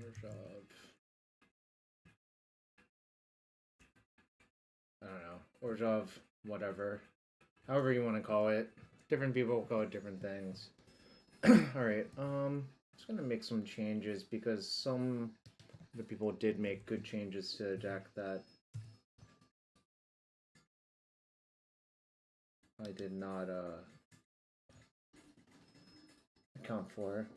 Orzhov. I don't know. Orzhov, whatever. However you want to call it. Different people call it different things. Alright, just gonna make some changes because some of the people did make good changes to the deck that I did not account for.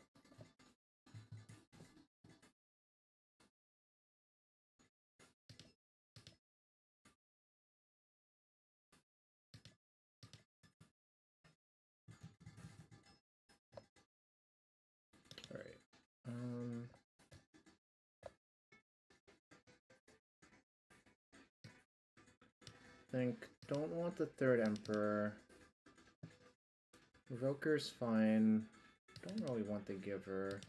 Alright. Think don't want the third Emperor. Revoker's fine. Don't really want the Giver.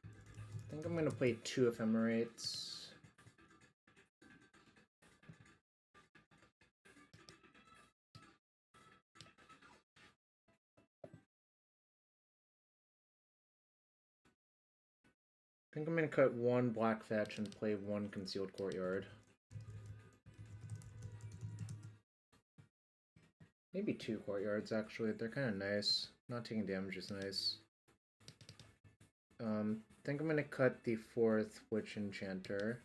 I think I'm gonna play 2 Ephemerates. I think I'm gonna cut 1 Black Fetch and play 1 Concealed Courtyard. Maybe 2 Courtyards, actually. They're kind of nice. Not taking damage is nice. I think I'm gonna cut the 4th Witch Enchanter.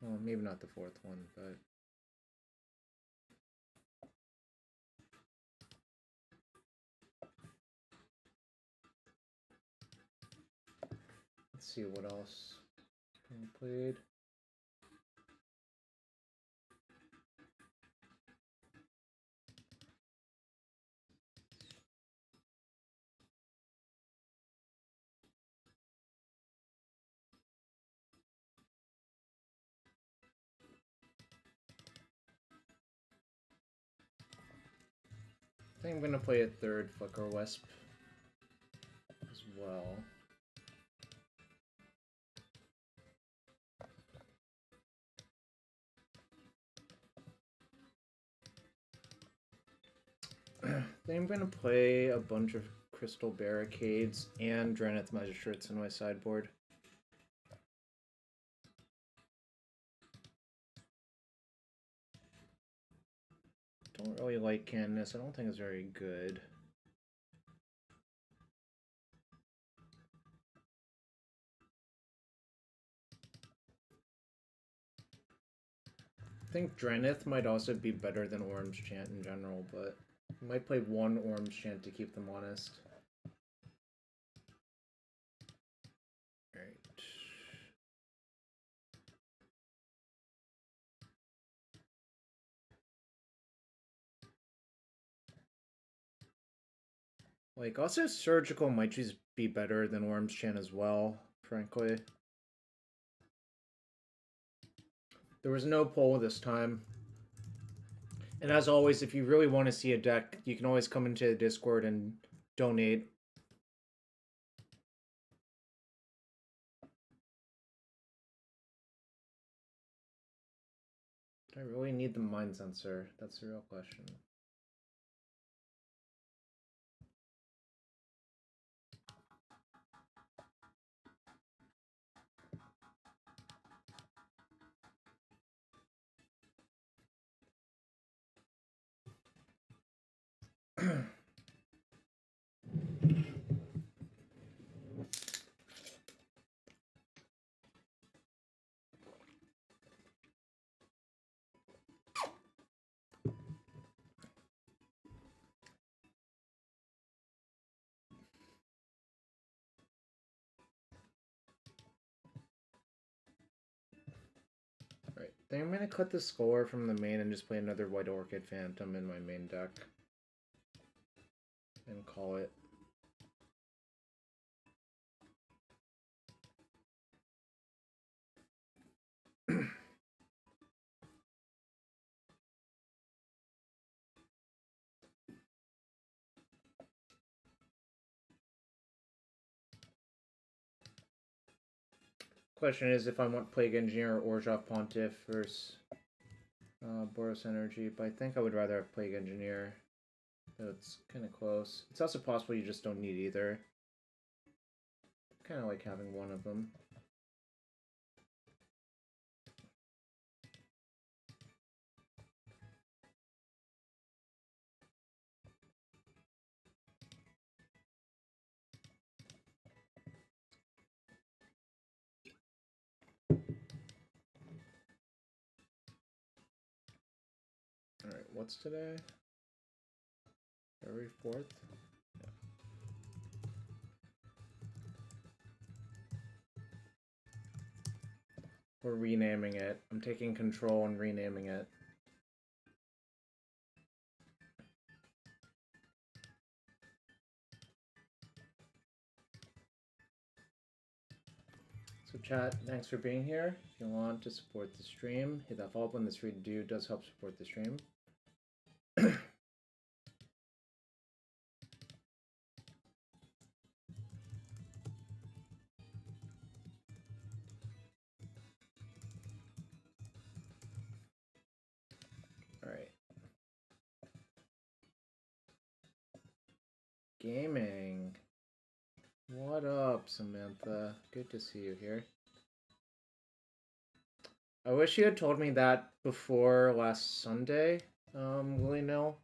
Well, maybe not the 4th one, but... Let's see what else we played. I think I'm gonna play a 3rd Flickerwisp as well. I think I'm gonna play a bunch of Crystal Barricades and Draneth Magistrates in my sideboard. Don't really like Candace. I don't think it's very good. I think Draneth might also be better than Orange Chant in general, but I might play 1 Orange Chant to keep them honest. Alright. Like, also Surgical might just be better than Orange Chant as well, frankly. There was no poll this time. And as always, if you really want to see a deck, you can always come into the Discord and donate. Do I really need the Mind Sensor? That's the real question. Right, then I'm gonna cut the score from the main and just play another White Orchid Phantom in my main deck. And call it. Question is if I want Plague Engineer or Orzhov Pontiff versus Boros Energy, but I think I would rather have Plague Engineer. So it's kind of close. It's also possible you just don't need either. kind of like having one of them. Alright, what's today? February 4th? Yeah. We're renaming it. I'm taking control and renaming it. So chat, thanks for being here. If you want to support the stream, hit that follow button. This free to do does help support the stream. Alright. Gaming. What up, Samantha? Good to see you here. I wish you had told me that before last Sunday, willy-nil.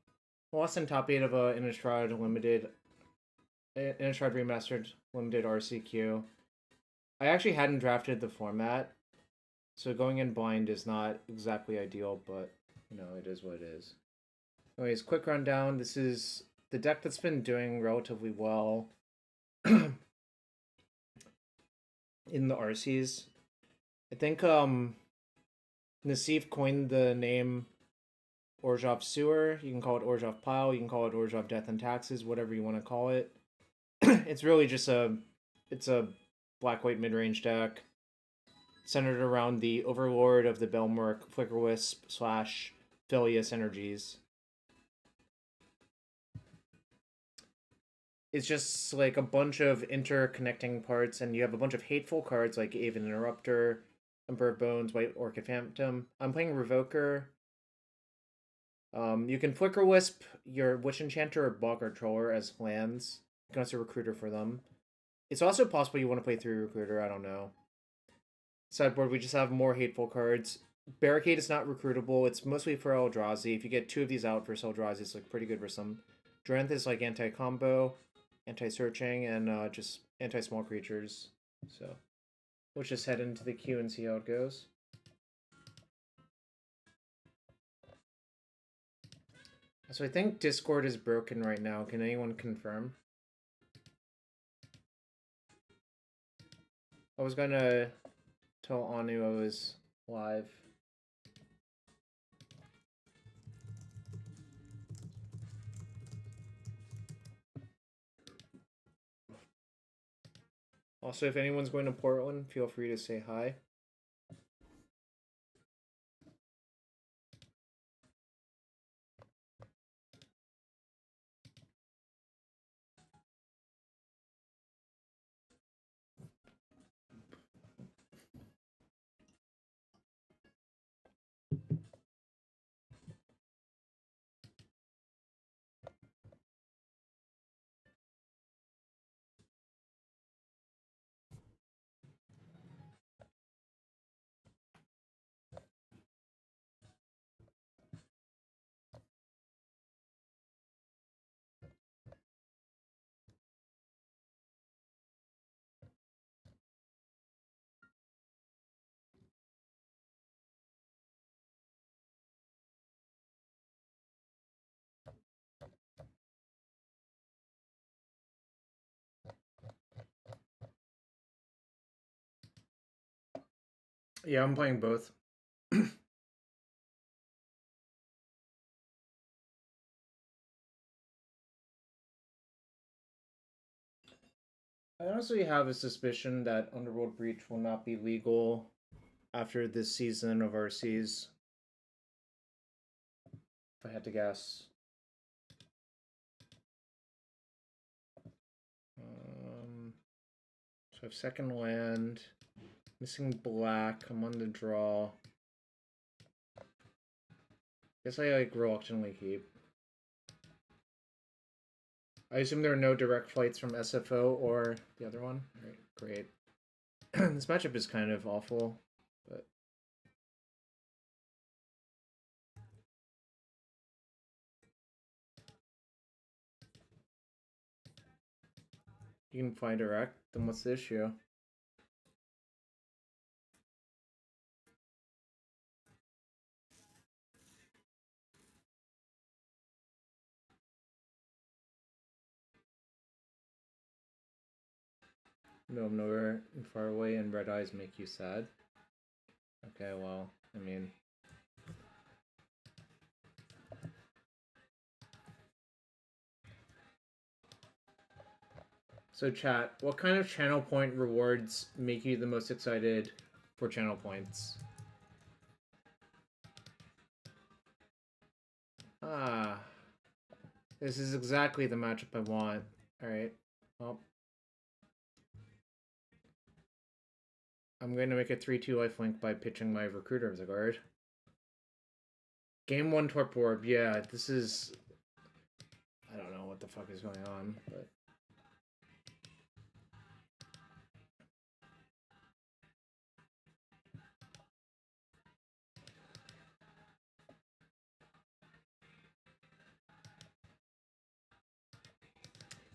Lost in top 8 of a Innistrad limited, Innistrad Remastered limited RCQ. I actually hadn't drafted the format, so going in blind is not exactly ideal, but, you know, it is what it is. Anyways, quick rundown. This is the deck that's been doing relatively well in the RCs. I think, Nassif coined the name Orzhov Sewer. You can call it Orzhov Pile. You can call it Orzhov Death and Taxes, whatever you want to call it. It's really just it's a black-white mid-range deck centered around the Overlord of the Balemurk Flickerwisp / Phelia synergies. It's just like a bunch of interconnecting parts, and you have a bunch of hateful cards like Aven Interrupter, Emperor of Bones, White Orchid Phantom. I'm playing Revoker. You can Flickerwisp your Witch Enchanter or Bog Troller as lands. You can also Recruiter for them. It's also possible you want to play 3 Recruiter, I don't know. Sideboard, we just have more hateful cards. Barricade is not recruitable. It's mostly for Eldrazi. If you get 2 of these out for Eldrazi, it's like pretty good for some. Drenth is like anti-combo, anti-searching, and just anti-small creatures. So let's just head into the queue and see how it goes. So I think Discord is broken right now. Can anyone confirm? I was gonna tell Anu I was live. Also, if anyone's going to Portland, feel free to say hi. Yeah, I'm playing both. I honestly have a suspicion that Underworld Breach will not be legal after this season of RCs. If I had to guess. So I have second land. Missing black. I'm on the draw. Guess I like reluctantly keep. I assume there are no direct flights from SFO or the other one. Right. great. This matchup is kind of awful, but you can fly direct, then what's the issue? No, I'm nowhere far away and red eyes make you sad. Okay, well, I mean... So chat, what kind of channel point rewards make you the most excited for channel points? Ah, this is exactly the matchup I want. Alright, well. I'm going to make a 3-2 lifelink by pitching my Recruiter as a guard. Game 1 Torp Orb, yeah, this is... I don't know what the fuck is going on, but...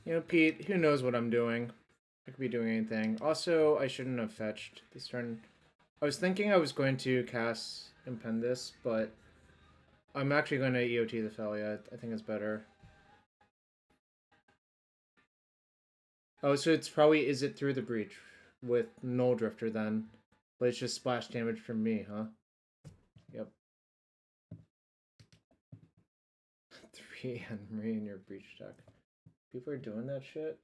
You know, Pete, who knows what I'm doing? I could be doing anything. Also, I shouldn't have fetched this turn. I was thinking I was going to cast Impend this, but I'm actually going to EOT the Phelia. I think it's better. Oh, so it's probably Izzet through the breach with Null Drifter then. But it's just splash damage from me, huh? Yep. 3 Henry in your breach deck. People are doing that shit?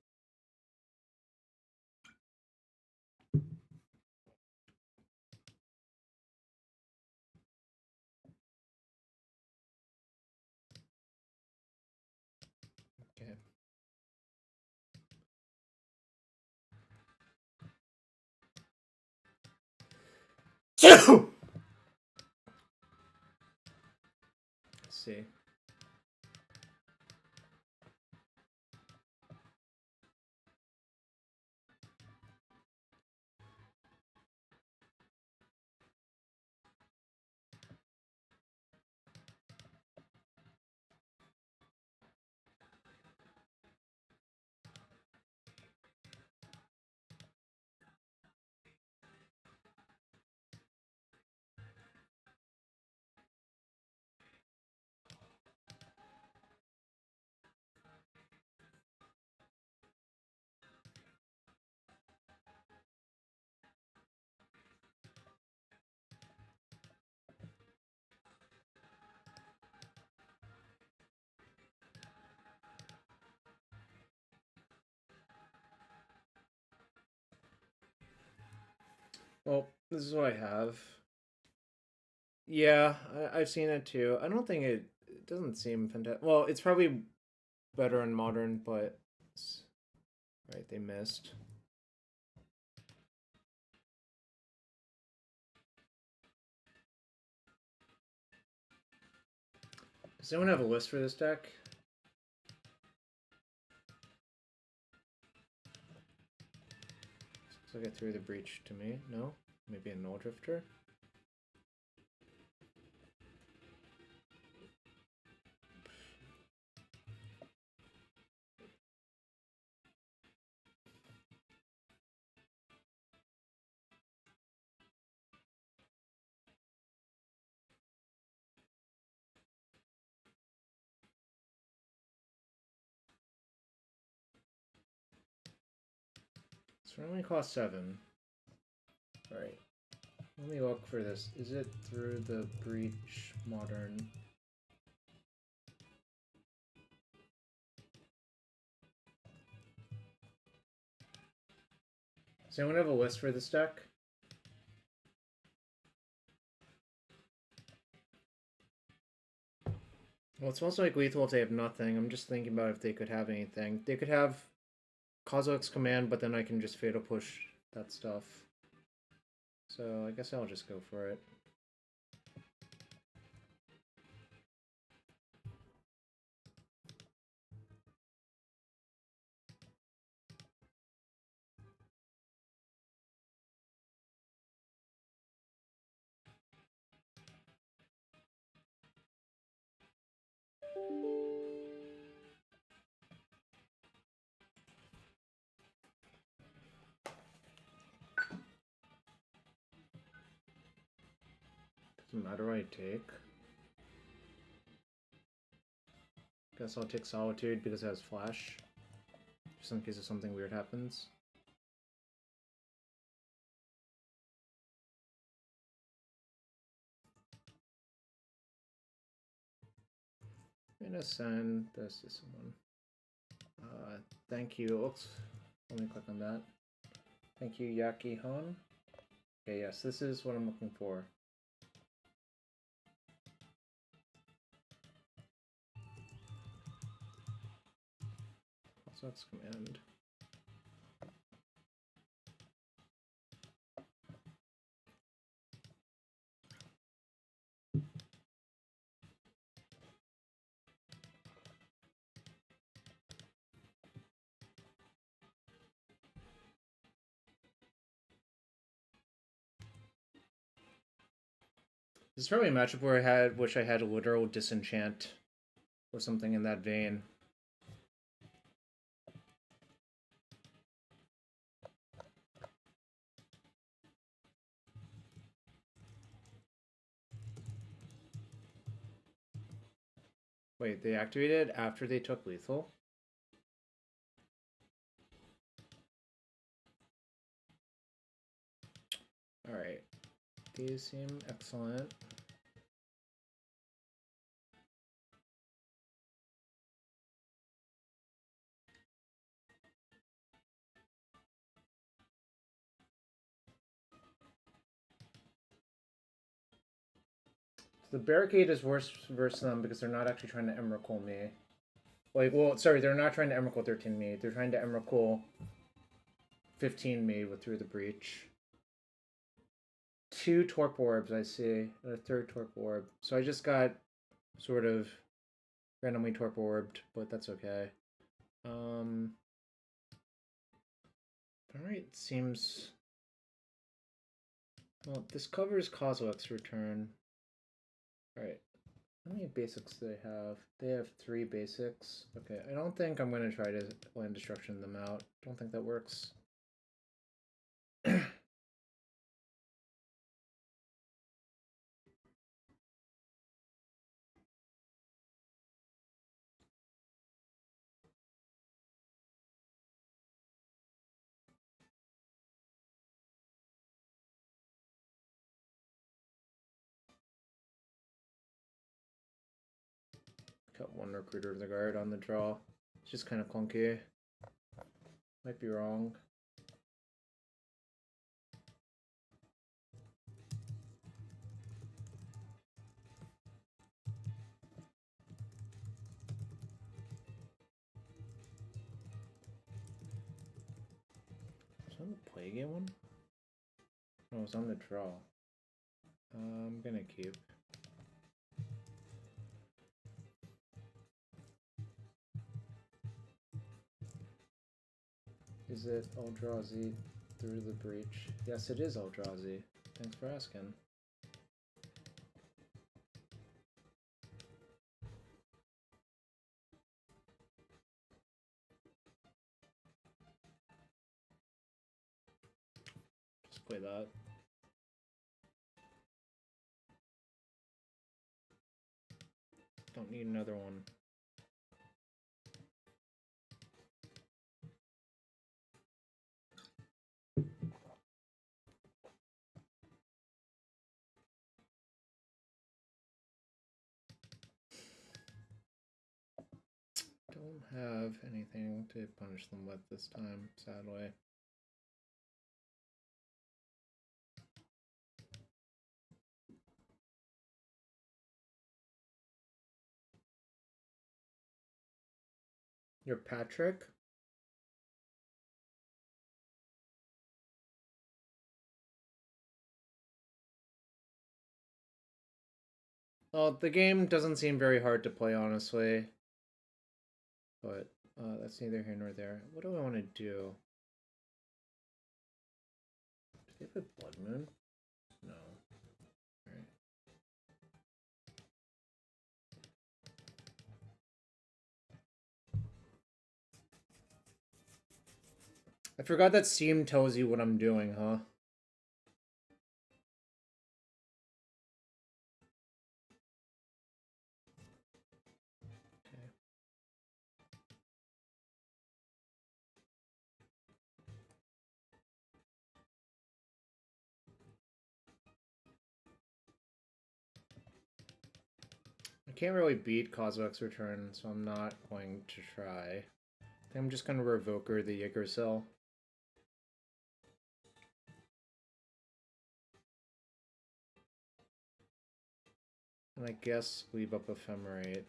Okay. Let's see. Well, this is what I have. Yeah, I've seen it too. I don't think it doesn't seem fantastic. Well, it's probably better in modern, but right, they missed. Does anyone have a list for this deck? Looks like it threw the breach to me. No? Maybe a Null Drifter? This only costs 7. Alright. Let me look for this. Is it through the breach modern? Does anyone have a list for this deck? Well, it's most like lethal if they have nothing. I'm just thinking about if they could have anything. They could have Kozilek's Command, but then I can just Fatal Push that stuff. So I guess I'll just go for it. Doesn't matter what I take. Guess I'll take Solitude because it has Flash. Just in case if something weird happens. I'm gonna send this to someone. Thank you. Oops. Let me click on that. Thank you, Yaki Han. Okay, yes, this is what I'm looking for. Also, that's command. This is probably a matchup where I wish I had a literal disenchant or something in that vein. Wait, they activated after they took lethal? Alright. These seem excellent. The barricade is worse versus them because they're not actually trying to Emrakul me. Like, well, sorry, they're not trying to Emrakul 13 me. They're trying to Emrakul 15 me with Through the Breach. 2 Torp Orbs, I see. And a 3rd Torp Orb. So I just got sort of randomly Torp Orbed, but that's okay. Alright, seems... Well, this covers Kozilek's return. Alright. How many basics do they have? They have 3 basics. Okay, I don't think I'm going to try to land destruction them out. Don't think that works. Got 1 Recruiter of the Guard on the draw. It's just kind of clunky. Might be wrong. Is that the play game one? No, it's on the draw. I'm gonna keep. Is it Eldrazi Through the Breach? Yes, it is Eldrazi. Thanks for asking. Just play that. Don't need another one. Don't have anything to punish them with this time, sadly. You're Patrick? Well, the game doesn't seem very hard to play, honestly. But that's neither here nor there. What do I want to do? Do they have a Blood Moon? No. Alright. I forgot that Steam tells you what I'm doing, huh? I can't really beat Kozilek's return, so I'm not going to try. I think I'm just going to Revoker the Yggdrasil. And I guess leave up Ephemerate.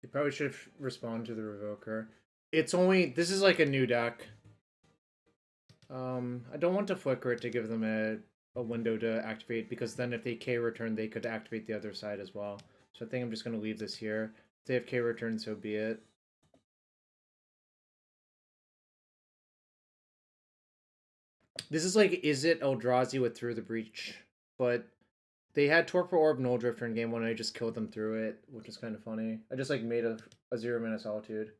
You probably should respond to the Revoker. It's only... This is like a new deck. I don't want to flicker it to give them a window to activate, because then if they K return, they could activate the other side as well. So I think I'm just going to leave this here. If they have K return, so be it. This is like Izzet Eldrazi with Through the Breach, but they had Torpor Orb Null Drifter in game 1 and I just killed them through it, which is kind of funny. I just like made a 0-mana Solitude.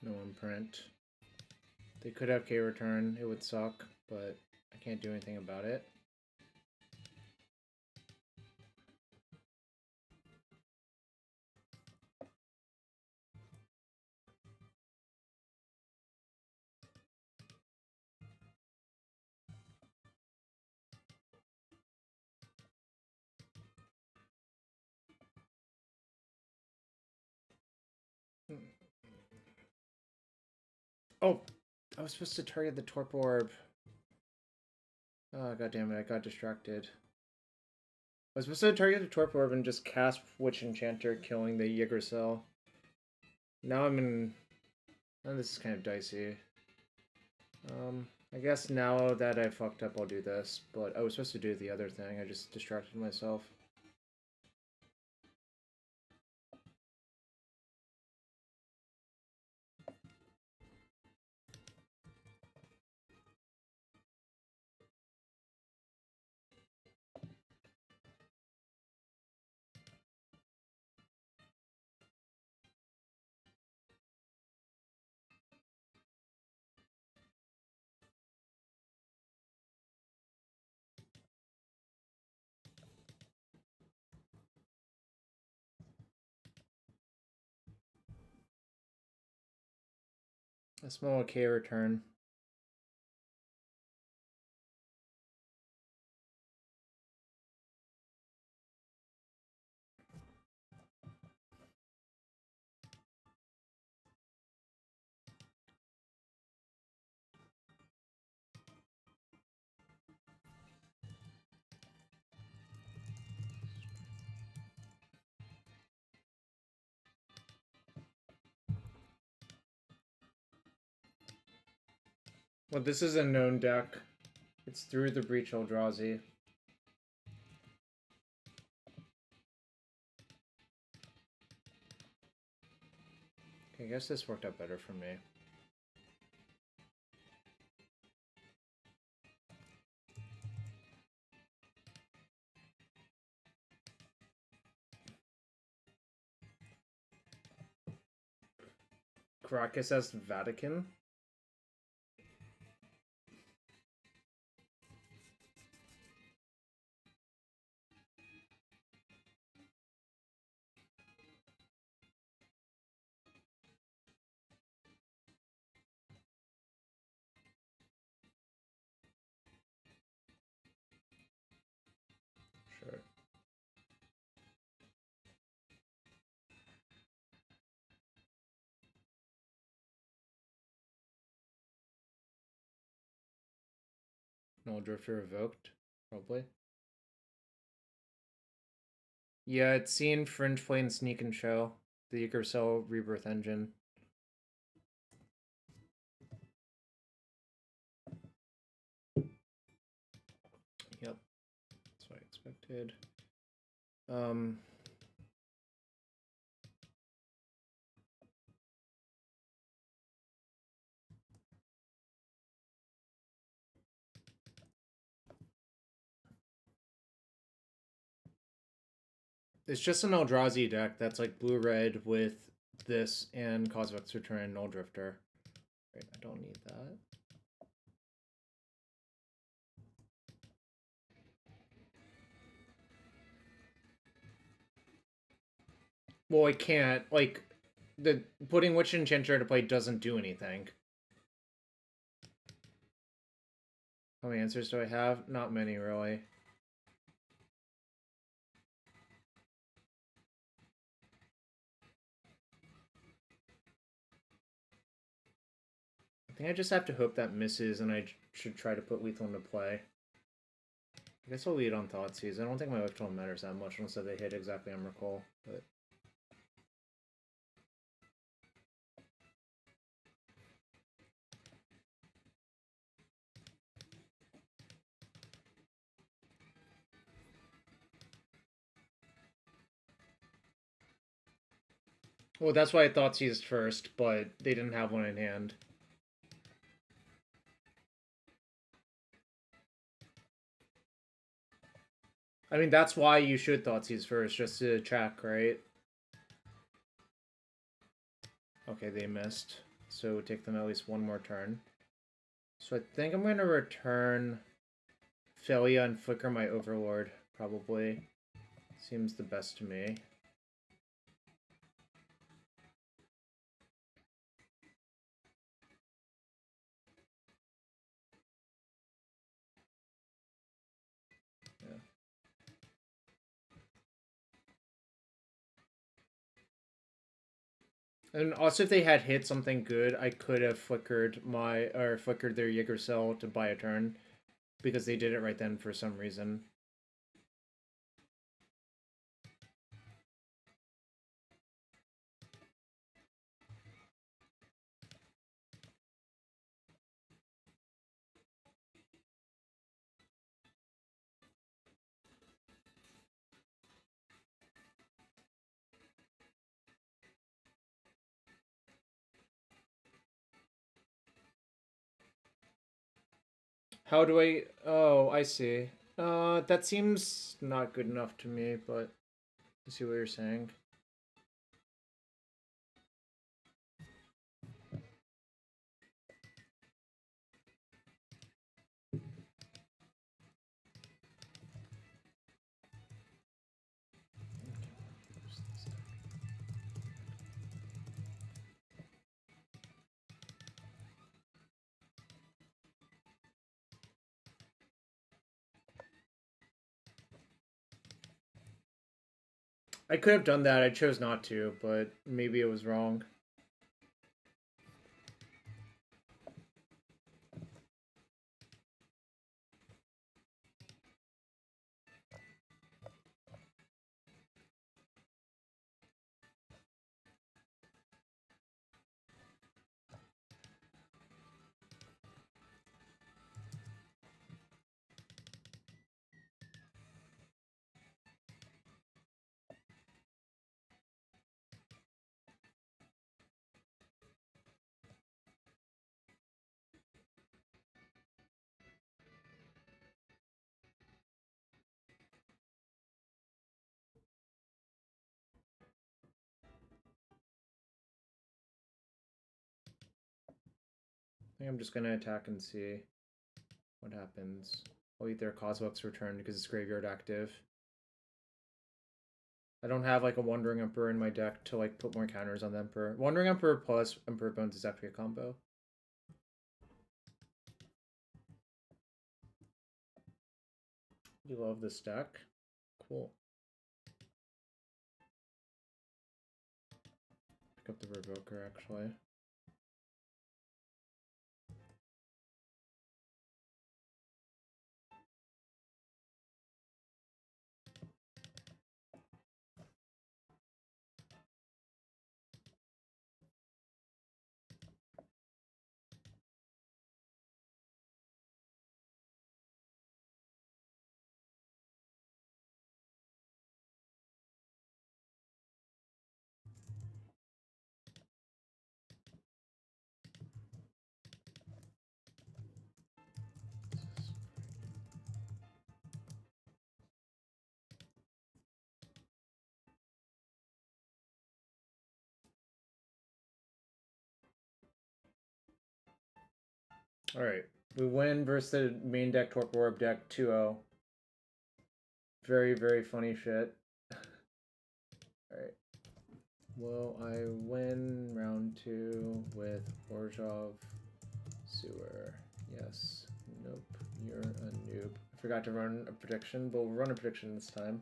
No imprint. They could have K return, it would suck, but I can't do anything about it. Oh, I was supposed to target the Torpor Orb. Oh, god damn it, I got distracted. I was supposed to target the Torpor Orb and just cast Witch Enchanter, killing the Yggdrasil. Now I'm in... Oh, this is kind of dicey. I guess now that I fucked up, I'll do this. But I was supposed to do the other thing, I just distracted myself. A small K return. Well, this is a known deck. It's Through the Breach Eldrazi. Okay, I guess this worked out better for me. Caracas as Vatican? Sure. Null Drifter revoked, probably. Yeah, it's seen Fringe Plane, Sneak and Show, the Yggdrasil Rebirth Engine. Yep, that's what I expected. It's just an Eldrazi deck that's like blue-red with this and Cosmic's Return and Null Drifter. Right, I don't need that. Well, I can't. Like, the putting Witch Enchanter to play doesn't do anything. How many answers do I have? Not many, really. I think I just have to hope that misses, and I should try to put Lethal into play. I guess I'll lead on Thoughtseize. I don't think my life total matters that much unless they hit exactly on recall, but... Well, that's why I Thoughtseized first, but they didn't have one in hand. I mean, that's why you should Thoughtseize first, just to check, right? Okay, they missed. So it would take them at least one more turn. So I think I'm going to return Phelia and flicker my Overlord, probably. Seems the best to me. Yeah. And also, if they had hit something good, I could have flickered their Yggdrasil to buy a turn, because they did it right then for some reason. How do I... Oh, I see. That seems not good enough to me, but I see what you're saying. I could have done that, I chose not to, but maybe it was wrong. I think I'm just gonna attack and see what happens. I'll eat their Cosmic's Return because it's graveyard active. I don't have like a Wandering Emperor in my deck to like put more counters on the Emperor. Wandering Emperor plus Emperor Bones is actually a combo. You love this deck? Cool. Pick up the Revoker actually. Alright. We win versus the main deck Torpor Orb deck 2-0. Very, very funny shit. Alright. Will I win round 2 with Orzhov Sewer? Yes. Nope. You're a noob. I forgot to run a prediction, but we'll run a prediction this time.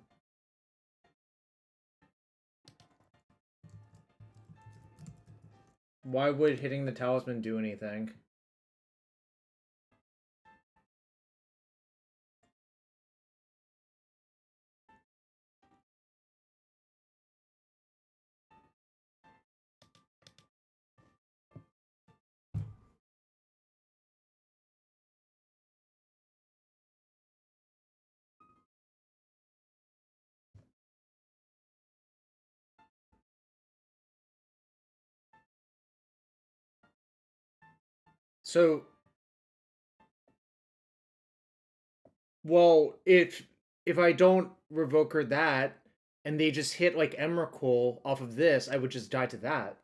Why would hitting the talisman do anything? So, well, if I don't Revoker that, and they just hit like Emrakul off of this, I would just die to that.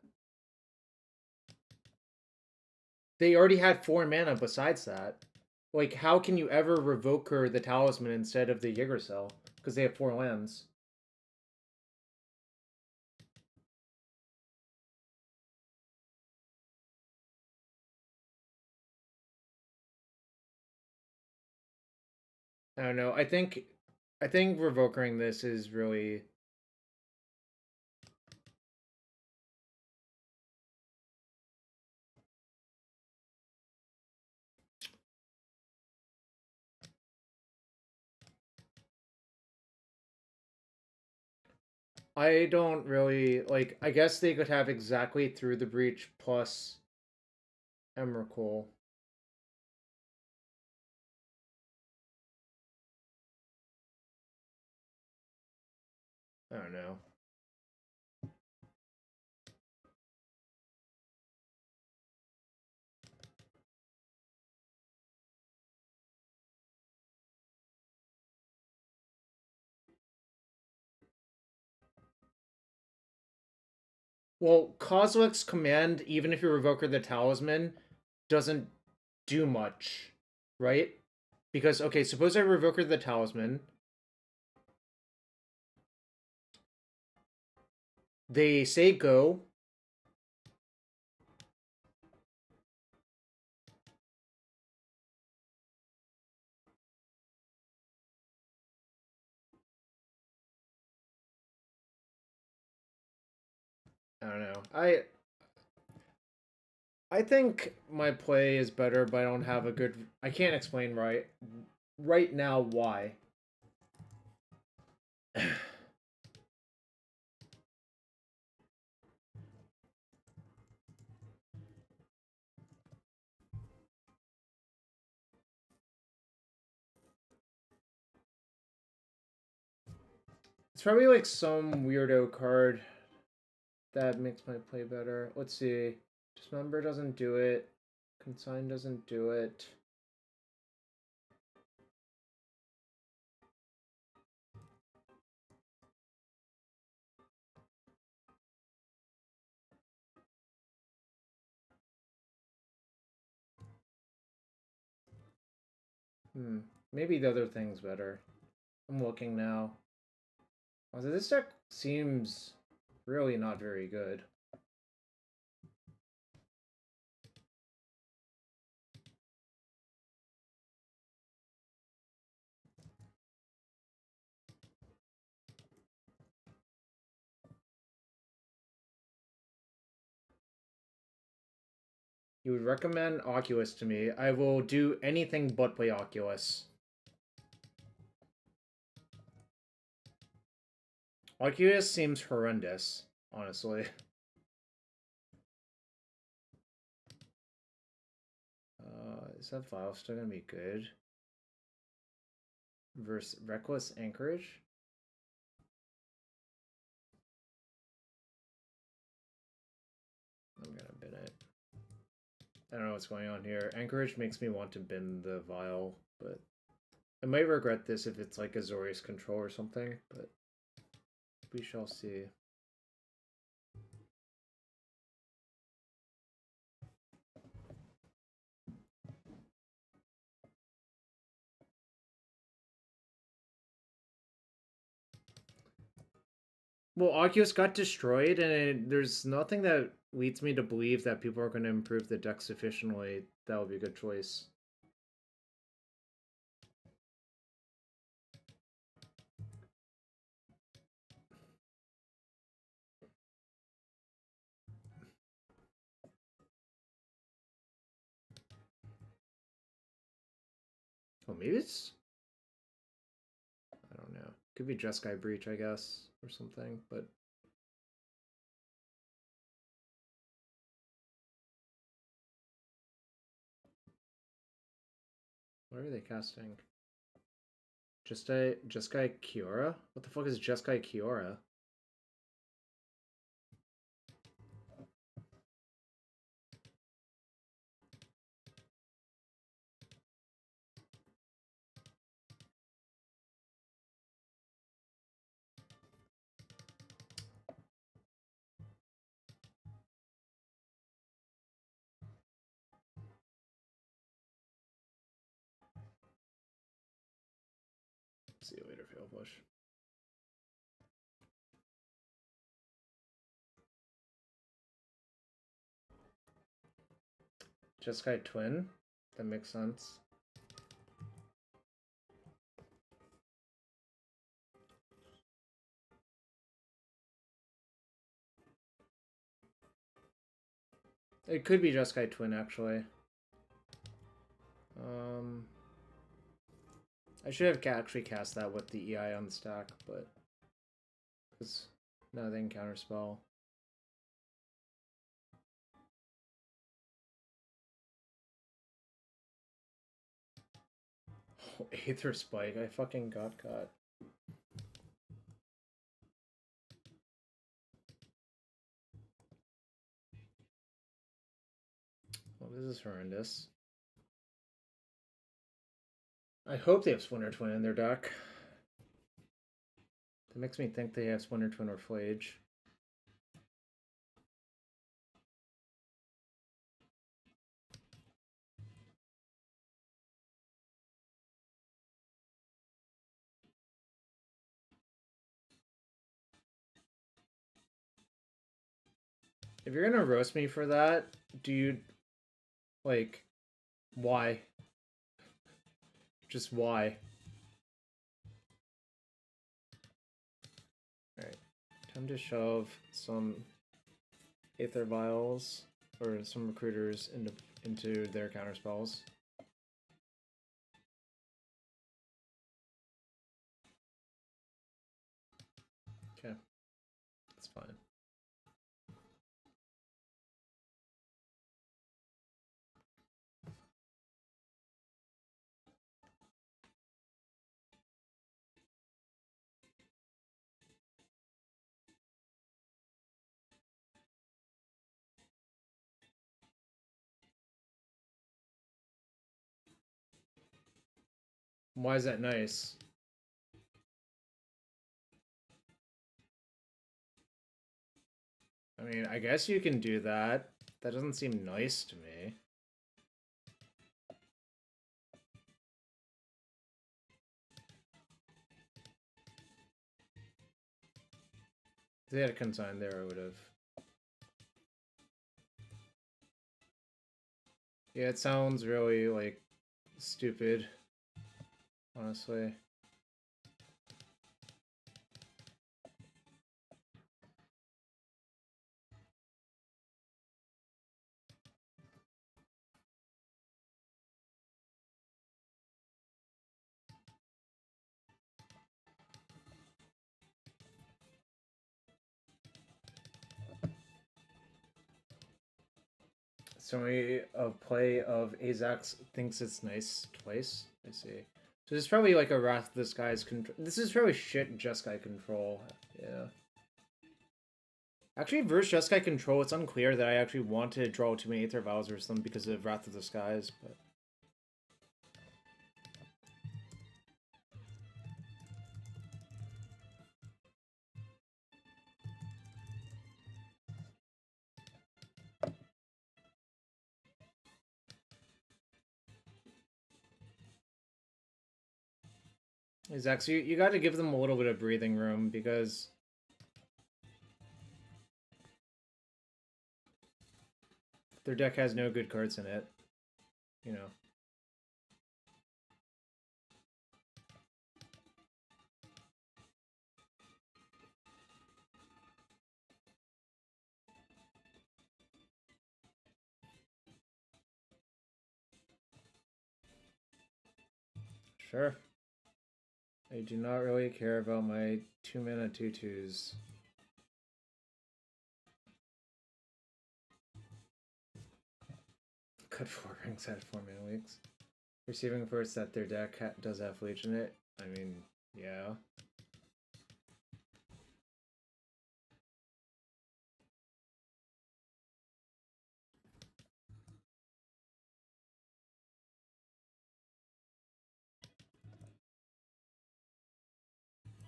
They already had 4 mana besides that. Like, how can you ever Revoker the Talisman instead of the Yggdrasil? Because they have 4 lands. I don't know. I think Revokering this is really... I don't really... Like, I guess they could have exactly Through the Breach plus Emrakul. I don't know. Well, Kozilek's command, even if you Revoker the Talisman, doesn't do much, right? Because, okay, suppose I Revoker the Talisman. They say go. I don't know. I think my play is better, but I don't have a good... I can't explain right now why. It's probably like some weirdo card that makes my play better. Let's see. Dismember doesn't do it. Consign doesn't do it. Maybe the other thing's better. I'm looking now. Also, this deck seems really not very good. You would recommend Oculus to me. I will do anything but play Oculus. Oculus seems horrendous, honestly. Is that file still gonna be good? Versus Reckless Anchorage? I'm gonna bin it. I don't know what's going on here. Anchorage makes me want to bin the vial, but I might regret this if it's like Azorius control or something, but we shall see. Well, Oculus got destroyed, and there's nothing that leads me to believe that people are going to improve the deck sufficiently. That would be a good choice. Oh, maybe it's... I don't know. Could be Jeskai Breach, I guess, or something, but... What are they casting? Jeskai Kiora? What the fuck is Jeskai Kiora? See you later, Fail Push. Jeskai Twin? That makes sense. It could be Jeskai Twin, actually. I should have actually cast that with the EI on the stack, but... Because nothing counterspell. Oh, Aether Spike, I fucking got caught. Well, this is horrendous. I hope they have Splinter Twin in their deck. That makes me think they have Splinter Twin or Flage. If you're gonna roast me for that, dude, like, why? Just why? Alright, time to shove some Aether Vials, or some recruiters into their counterspells. Okay, that's fine. Why is that nice? I mean, I guess you can do that. That doesn't seem nice to me. If they had a consign there, I would have. Yeah, it sounds really, like, stupid, honestly. So a play of Azax thinks it's nice twice. I see. So this is probably like a Wrath of the Skies control. This is probably shit Jeskai control. Yeah. Actually, versus Jeskai control, it's unclear that I actually want to draw too many Aether Vials or something because of Wrath of the Skies, but... Zax, you got to give them a little bit of breathing room because Their deck has no good cards in it. You know. Sure. I do not really care about my 2-mana 2/2s. Cut 4 rings out of 4-mana weeks. Receiving for a set their deck does have Leech in it. I mean, yeah.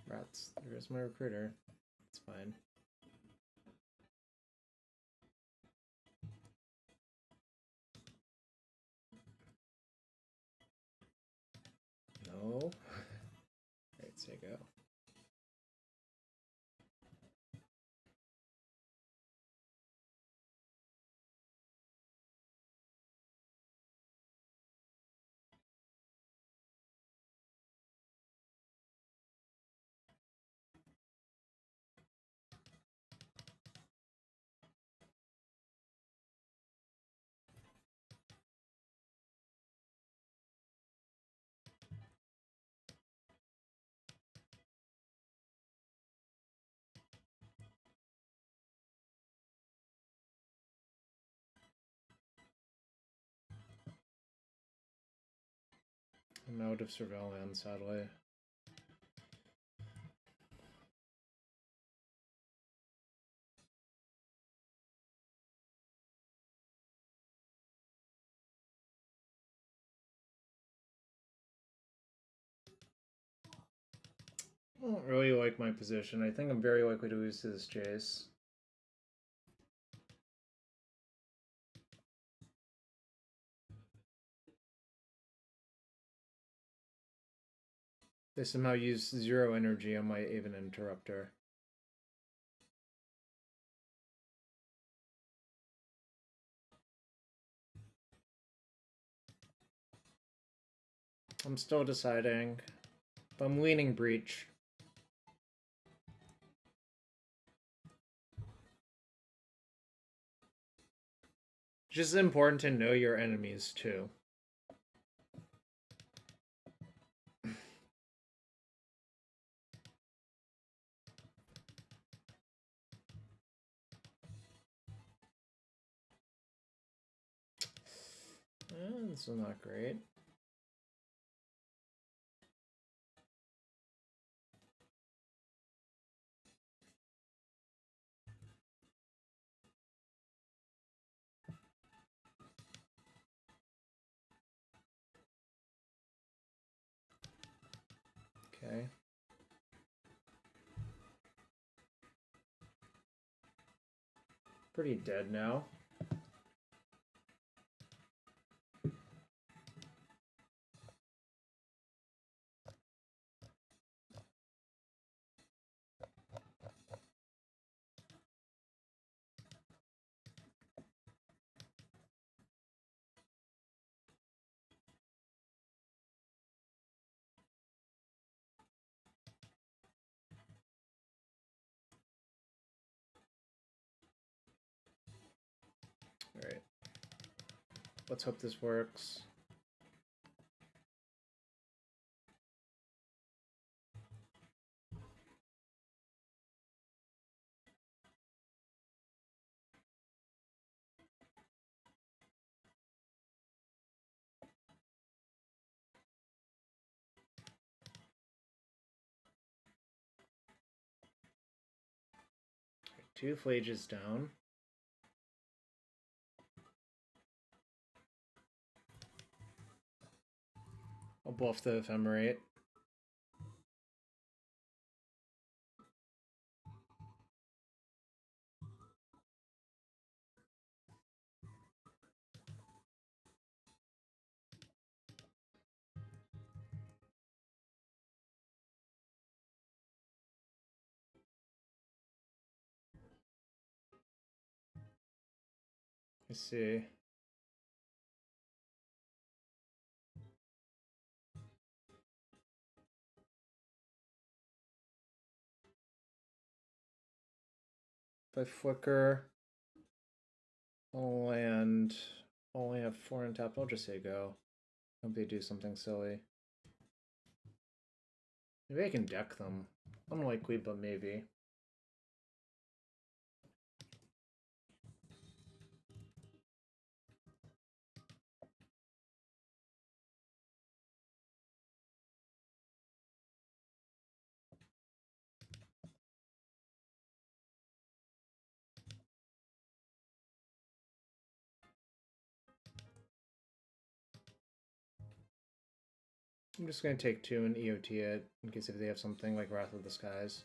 Rats. There's my recruiter. It's fine. No. Right, say go. I'm out of surveillance, sadly. I don't really like my position. I think I'm very likely to lose to this chase. They somehow use 0 energy on my Aven Interrupter. I'm still deciding, but I'm leaning Breach. It's just important to know your enemies, too. This is not great. Okay. Pretty dead now. Alright. Let's hope this works. Two Phlages down. I'll bluff the Ephemerate. Let's see. If I flicker, I'll land. Only have 4 untapped. I'll just say go. Hope they do something silly. Maybe I can deck them. Unlikely, but maybe. I'm just going to take 2 and EOT it, in case if they have something like Wrath of the Skies.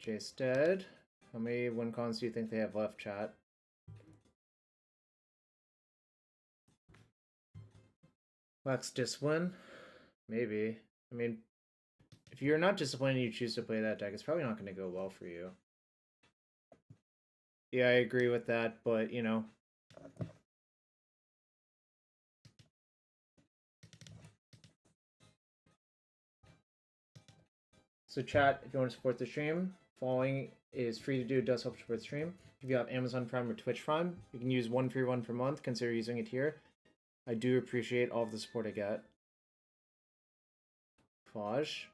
Jace dead. How many win cons do you think they have left, chat? Lacks discipline? Maybe. I mean, if you're not disciplined and you choose to play that deck, it's probably not going to go well for you. Yeah, I agree with that, but, you know. So chat, if you want to support the stream, following is free to do. It does help support the stream. If you have Amazon Prime or Twitch Prime, you can use 1 free 1 per month. Consider using it here. I do appreciate all of the support I get. Flaj.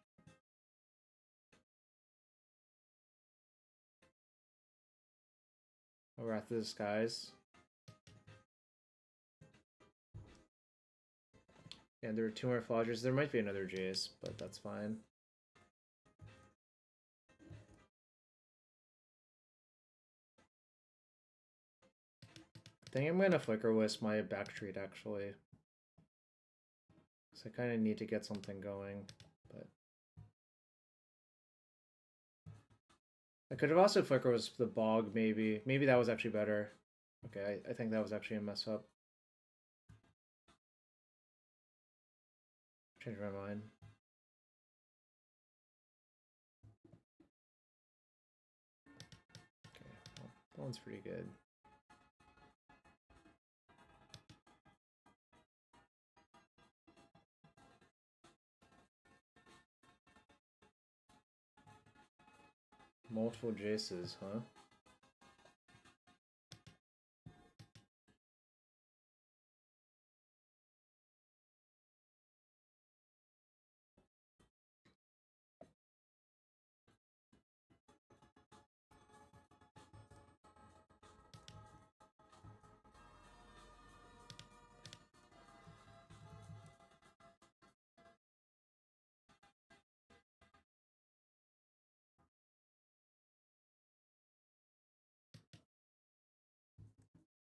Wrath of the Skies. And there are 2 more Flodgers. There might be another Jace, but that's fine. I think I'm gonna Flickerwisp my Backstreet actually. So I kind of need to get something going, but I could have also Flickerwisp the Bog maybe. Maybe that was actually better. Okay, I think that was actually a mess up. Change my mind. Okay, well, that one's pretty good. Multiple Jaces, huh?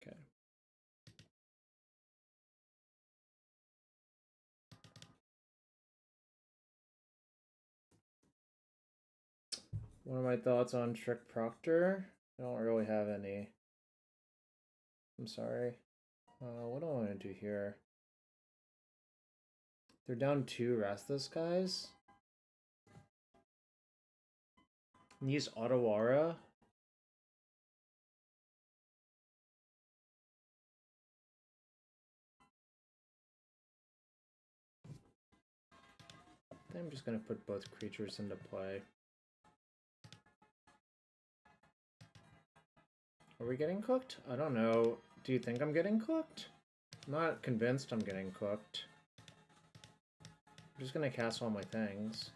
Okay. What are my thoughts on Trick Proctor? I don't really have any. I'm sorry. What do I want to do here? They're down 2 Rasthus guys. And use Ottawa. I think I'm just gonna put both creatures into play. Are we getting cooked? I don't know. Do you think I'm getting cooked? I'm not convinced I'm getting cooked. I'm just gonna cast all my things.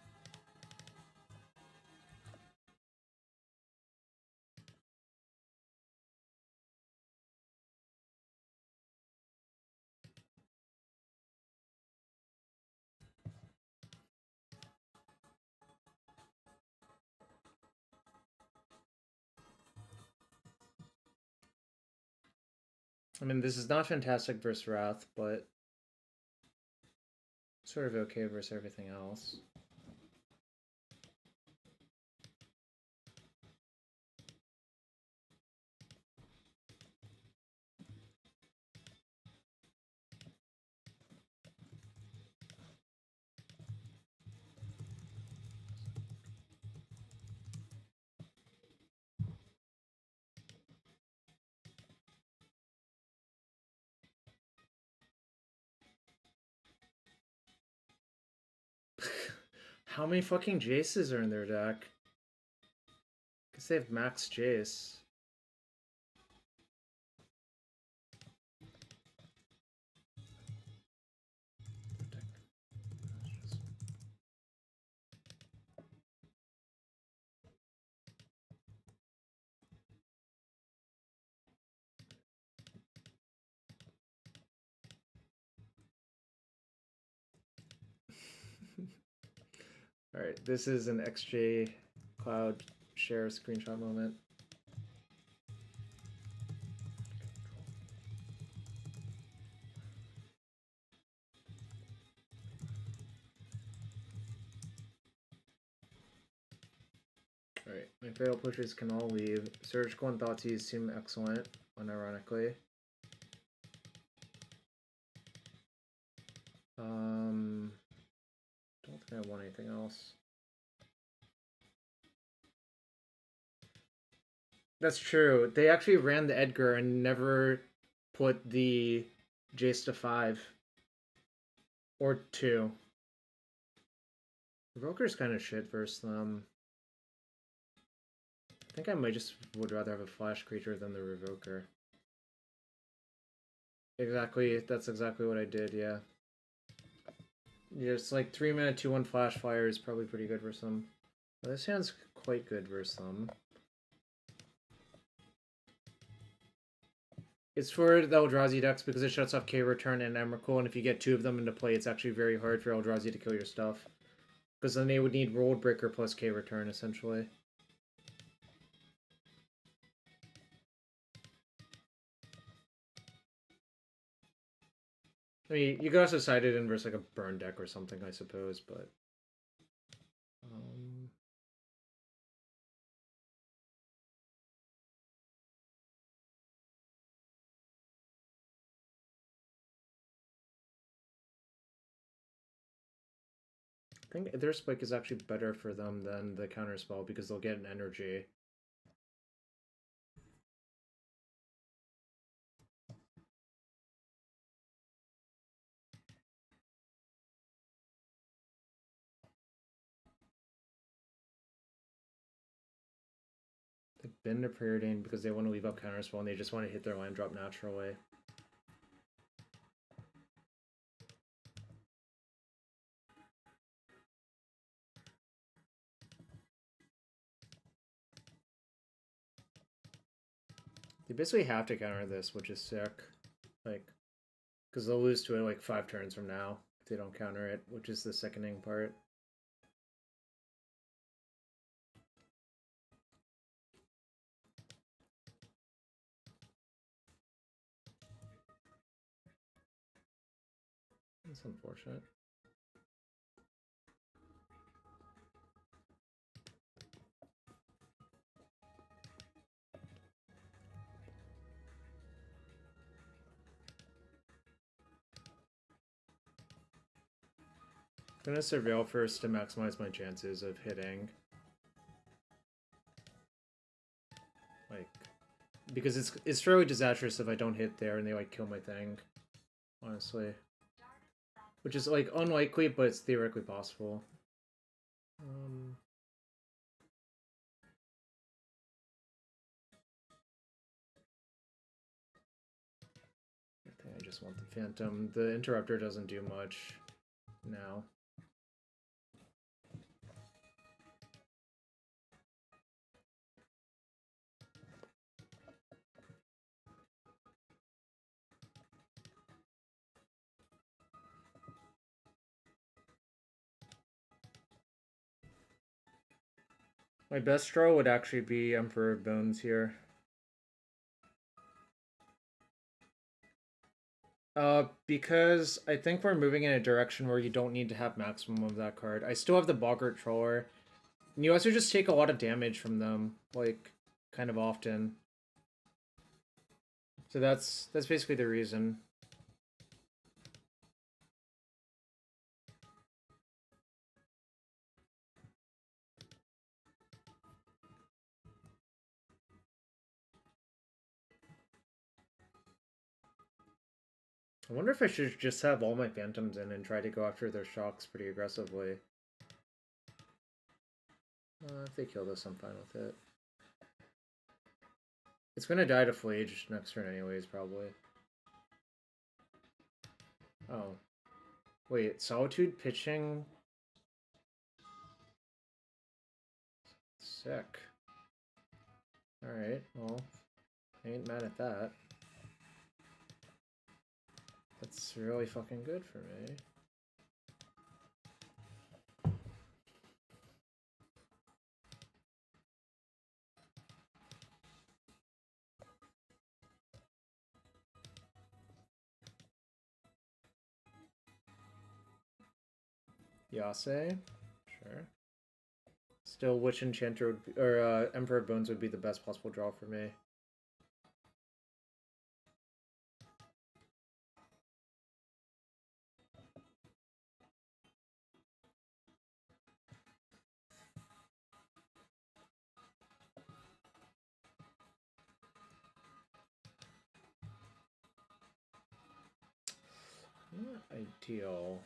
I mean, this is not fantastic versus Wrath, but sort of okay versus everything else. How many fucking Jaces are in their deck? Guess they have max Jace. Alright, this is an XJ Cloud share screenshot moment. Alright, my fatal pushes can all leave. Surgical and Thoughtseize seem excellent, unironically. Don't think I want anything else. That's true. They actually ran the Edgar and never put the Jace to 5. Or 2. Revoker's kind of shit versus them. I think I might just would rather have a flash creature than the Revoker. Exactly, that's exactly what I did, yeah. Yeah, it's like 3-mana 2/1 flash fire is probably pretty good versus them. Well, this hand's quite good versus them. It's for the Eldrazi decks because it shuts off K-Return and Emrakul, and if you get 2 of them into play, it's actually very hard for Eldrazi to kill your stuff. Because then they would need World Breaker plus K-Return, essentially. I mean, you could also side it in versus like a burn deck or something, I suppose, but... I think their spike is actually better for them than the counterspell because they'll get an energy. They've been to Preordained because they want to leave up counterspell and they just want to hit their land drop naturally. They basically have to counter this, which is sick. Like, because they'll lose to it like 5 turns from now if they don't counter it, which is the sickening part. That's unfortunate. I'm gonna Surveil first to maximize my chances of hitting. Like, because it's fairly disastrous if I don't hit there and they like kill my thing. Honestly. Which is like unlikely, but it's theoretically possible. I think I just want the Phantom. The Interrupter doesn't do much now. My best draw would actually be Emperor of Bones here. Because I think we're moving in a direction where you don't need to have maximum of that card. I still have the Boggart Troller. And you also just take a lot of damage from them, like, kind of often. So that's basically the reason. I wonder if I should just have all my Phantoms in and try to go after their shocks pretty aggressively. If they kill this, I'm fine with it. It's gonna die to Flage next turn anyways, probably. Oh. Wait, Solitude pitching? Sick. Alright, well, I ain't mad at that. That's really fucking good for me. Yase? Sure. Still, Witch Enchanter would be, or Emperor of Bones would be the best possible draw for me. Not ideal.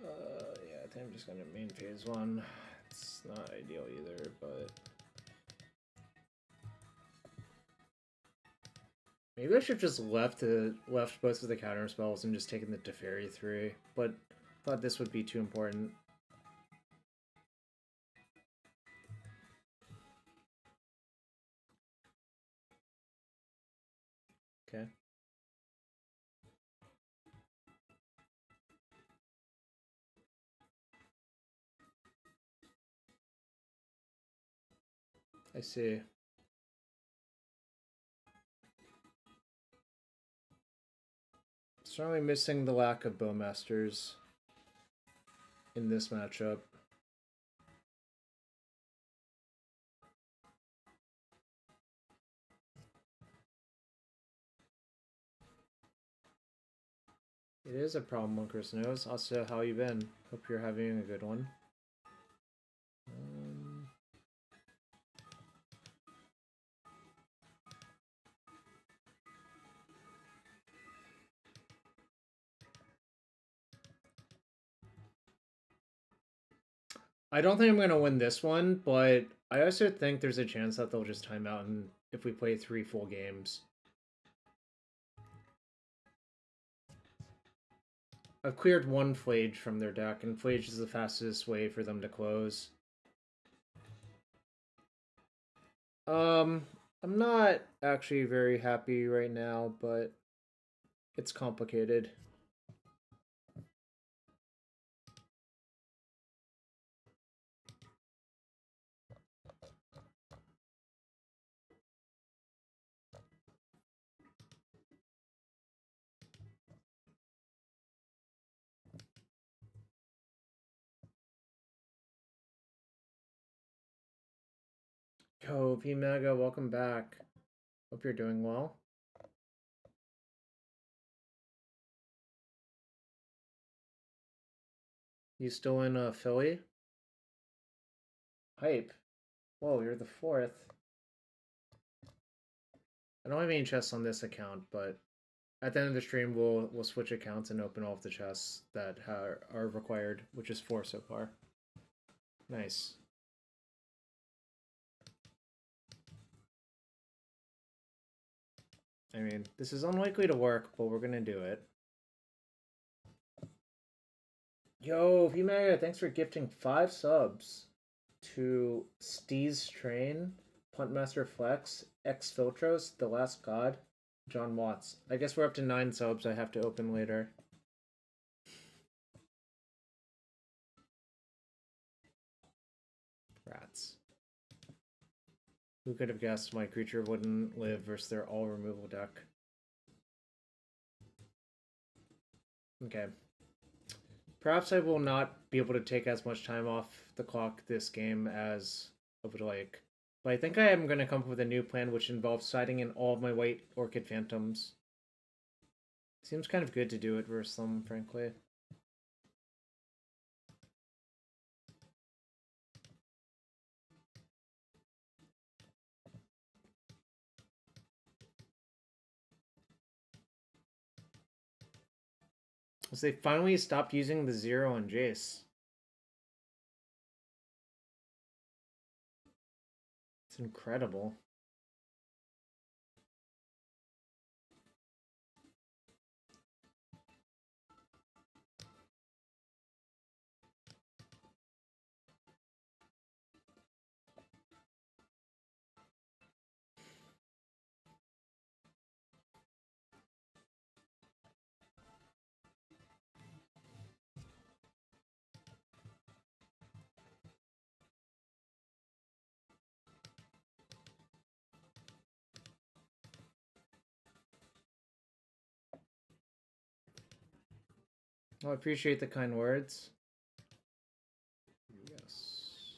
Yeah, I think I'm just gonna main phase one. It's not ideal either, but maybe I should just left both of the counter spells and just taken the Teferi 3. But thought this would be too important. Okay. I see. Certainly missing the lack of Bowmasters in this matchup. It is a problem, one Chris knows. Also, how you been? Hope you're having a good one. I don't think I'm going to win this one, but I also think there's a chance that they'll just time out and if we play 3 full games. I've cleared 1 Flage from their deck, and Flage is the fastest way for them to close. I'm not actually very happy right now, but it's complicated. Yo, P-Mega, welcome back. Hope you're doing well. You still in Philly? Hype. Whoa, you're the 4th. I don't have any chests on this account, but at the end of the stream, we'll switch accounts and open all of the chests that are required, which is 4 so far. Nice. I mean, this is unlikely to work, but we're gonna do it. Yo, P-Mega, thanks for gifting 5 subs to Steez Train, Puntmaster Flex, X Filtros, The Last God, John Watts. I guess we're up to 9 subs I have to open later. Rats. Who could have guessed my creature wouldn't live versus their all removal deck? Okay. Perhaps I will not be able to take as much time off the clock this game as I would like. But I think I am going to come up with a new plan which involves siding in all of my white Orchid Phantoms. Seems kind of good to do it versus them, frankly. So they finally stopped using the 0 on Jace. It's incredible. I appreciate the kind words. Yes.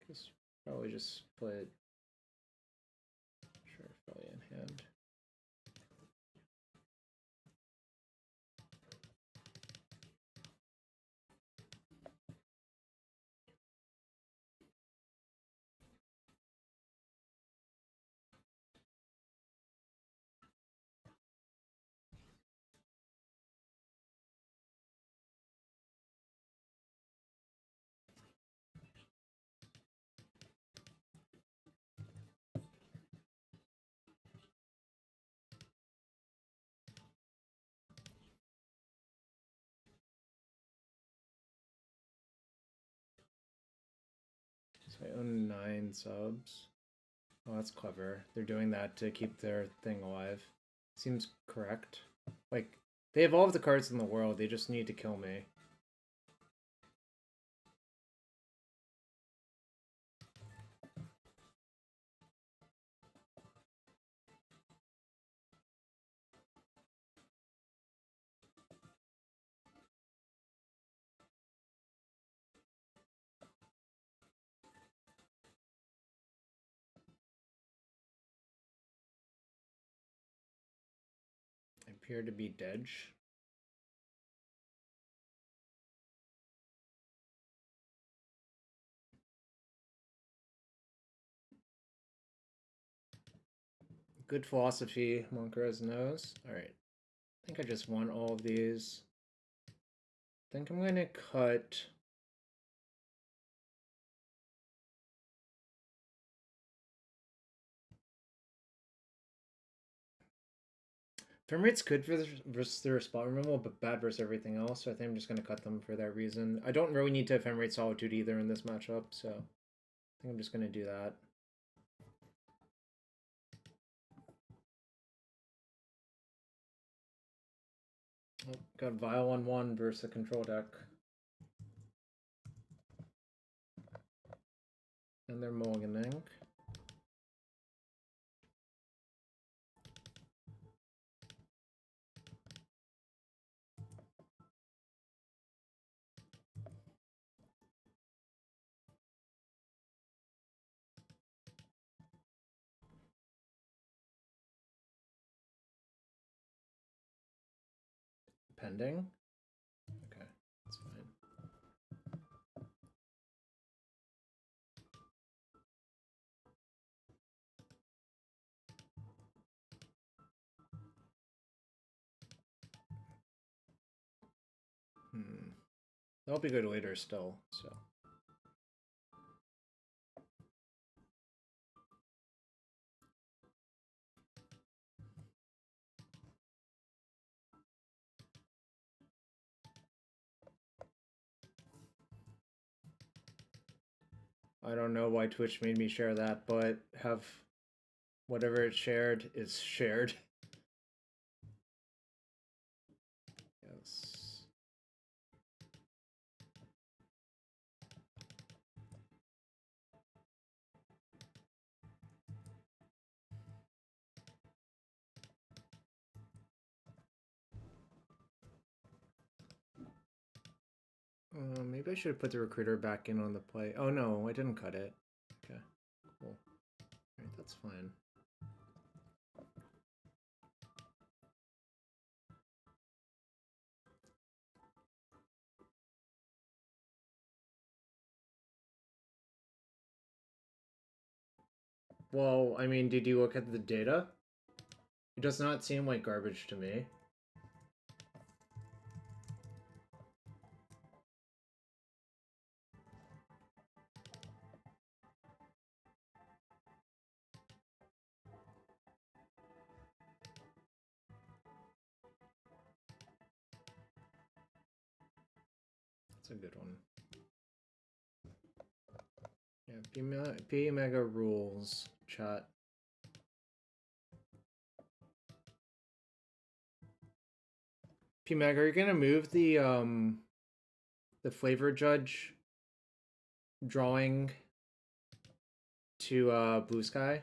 Guess probably just put Phelia in hand. So I own 9 subs. Oh, that's clever. They're doing that to keep their thing alive. Seems correct. Like, they have all of the cards in the world, they just need to kill me. I appear to be dead. Good philosophy, Monkrez knows. Alright. I think I just want all of these. I think I'm going to cut... Frame rate's good for versus their spot removal, but bad versus everything else, so I think I'm just going to cut them for that reason. I don't really need to Frame rate Solitude either in this matchup, so I think I'm just going to do that. Oh, got Vial on 1 versus a control deck. And they're mulliganing. Pending? Okay, that's fine. That'll be good later still, so. I don't know why Twitch made me share that, but have whatever it's shared is shared. Yes. Maybe I should have put the recruiter back in on the play. Oh no, I didn't cut it. Okay, cool. Alright, that's fine. Well, I mean, did you look at the data? It does not seem like garbage to me. That's a good one. Yeah, P Mega rules, chat. P Mega, are you gonna move the flavor judge drawing to Blue Sky?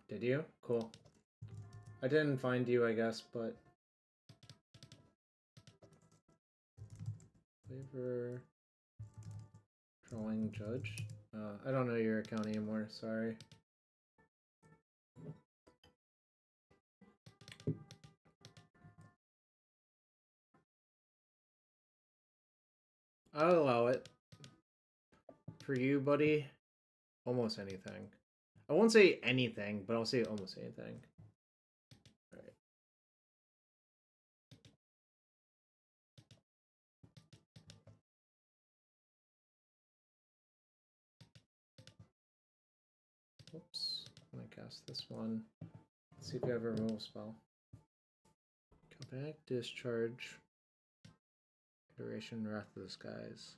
Did you? Cool. I didn't find you, I guess, but flavor drawing judge. I don't know your account anymore. Sorry. I'll allow it. For you, buddy, almost anything. I won't say anything, but I'll say almost anything. Alright. Oops. I'm gonna cast this one. Let's see if we have a removal spell. Come back, discharge. Iteration, Wrath of the Skies.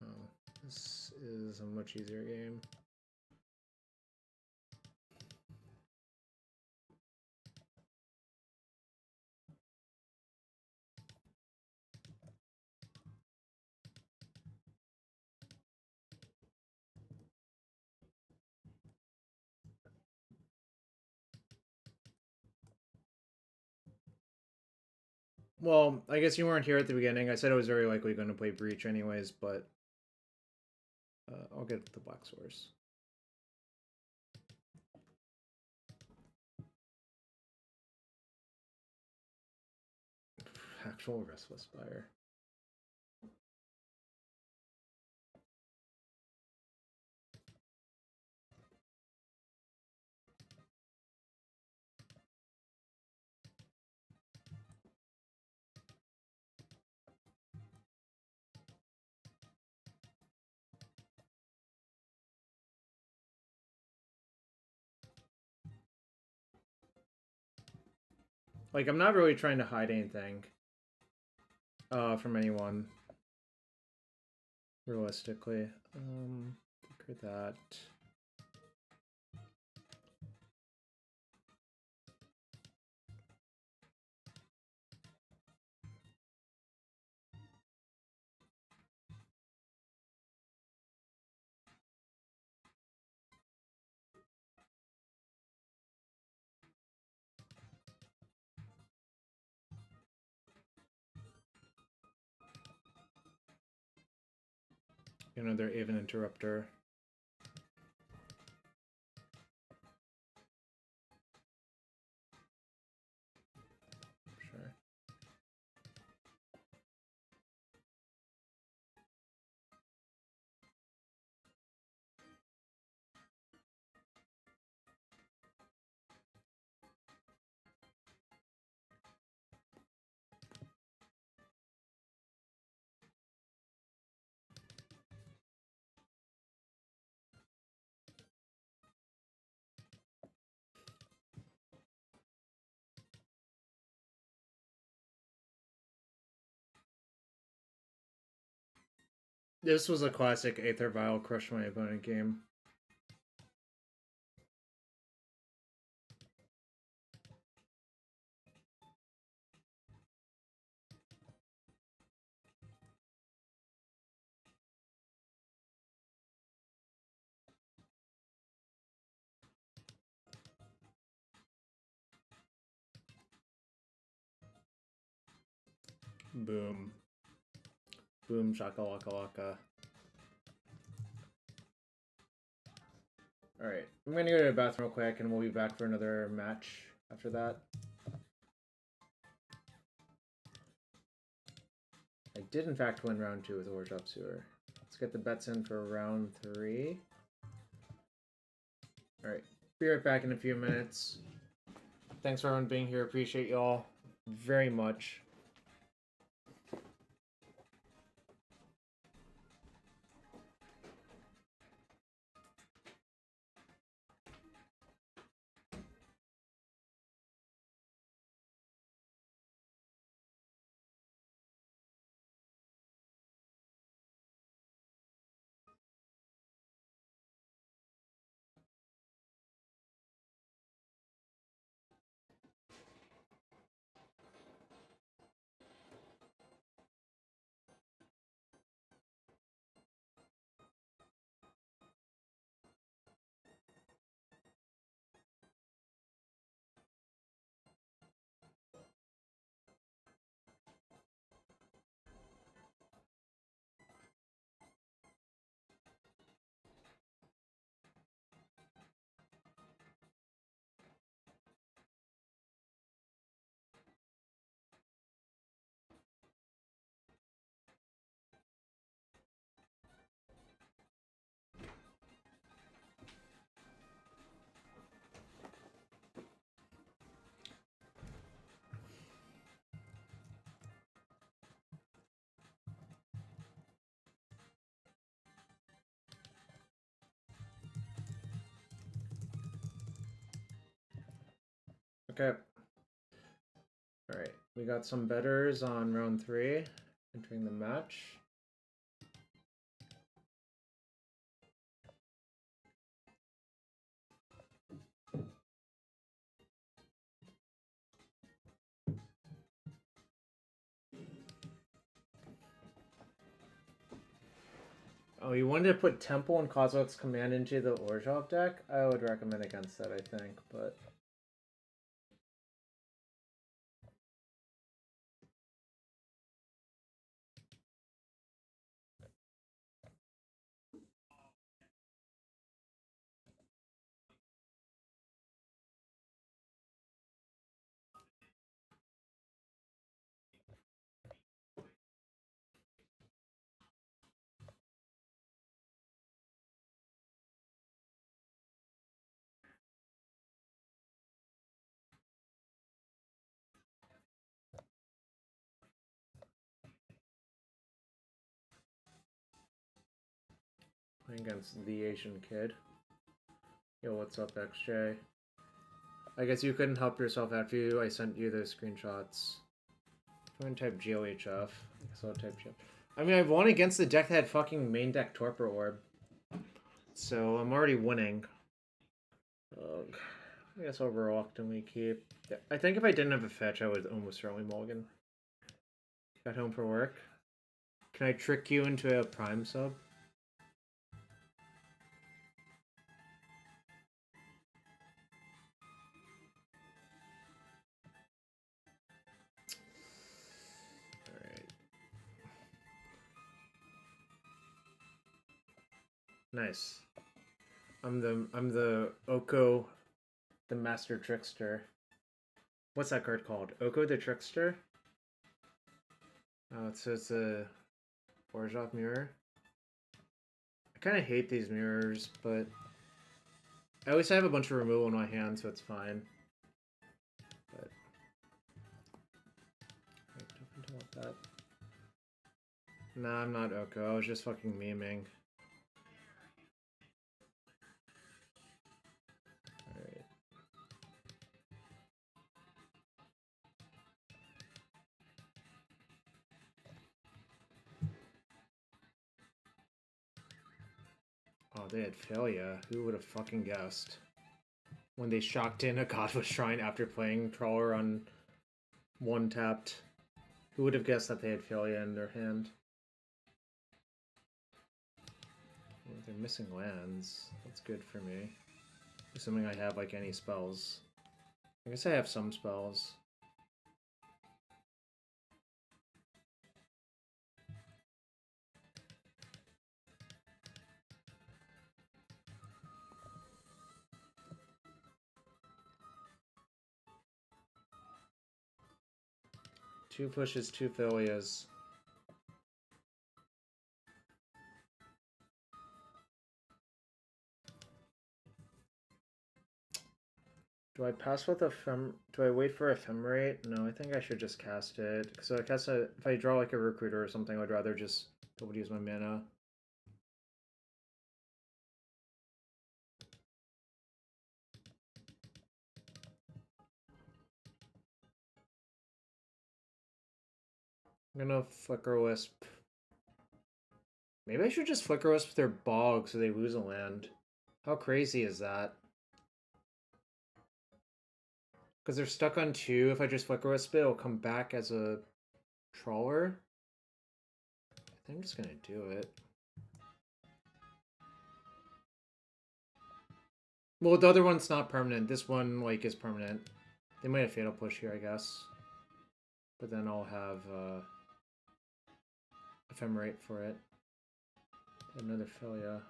Oh, this is a much easier game. Well, I guess you weren't here at the beginning. I said I was very likely going to play Breach anyways, but I'll get the Black Source. Actual Restless Fire. Like, I'm not really trying to hide anything from anyone. Realistically. Look at that. Another Aven Interrupter. Sure. This was a classic Aether Vial crush my opponent game. Boom. Boom, shakalaka laka. Alright, I'm gonna go to the bathroom real quick and we'll be back for another match after that. I did in fact win round 2 with Orzhov Sewer. Let's get the bets in for round 3. Alright, be right back in a few minutes. Thanks for everyone being here. Appreciate y'all very much. Okay. Alright, we got some betters on round 3 entering the match. Oh, you wanted to put Temple and Cosmic's Command into the Orzhov deck? I would recommend against that, I think, but... Playing against the Asian kid. Yo, what's up, XJ? I guess you couldn't help yourself after I sent you those screenshots. I'm gonna type GOHF. I guess I'll type GOHF. I mean, I've won against the deck that had fucking main deck Torpor Orb. So I'm already winning. I guess I'll reluctantly keep. I think if I didn't have a fetch, I would almost certainly mulligan. Got home for work. Can I trick you into a prime sub? Alright. Nice. I'm the Oko, the Master Trickster. What's that card called? Oko the Trickster? Oh, so it's a Orzhov mirror. I kind of hate these mirrors, but I always have a bunch of removal in my hand, so it's fine. But I don't want that. Nah, I'm not Oko. I was just fucking memeing. Alright. Oh, they had Phelia. Who would have fucking guessed? When they shocked in a Godless Shrine after playing Trawler on one tapped. Who would have guessed that they had Phelia in their hand? Well, they're missing lands. That's good for me. Assuming I have like any spells. I guess I have some spells. 2 pushes, 2 Phelias. Do I pass with do I wait for Ephemerate? No, I think I should just cast it. Because I cast if I draw like a Recruiter or something, I'd rather just be able to use my mana. I'm gonna Flickerwisp. Maybe I should just Flickerwisp their Bog so they lose a land. How crazy is that? Because they're stuck on 2. If I just Flickerwisp it, it'll come back as a Trawler. I think I'm just gonna do it. Well, the other one's not permanent. This one, like, is permanent. They might have Fatal Push here, I guess. But then I'll have Ephemerate for it. Another Phelia.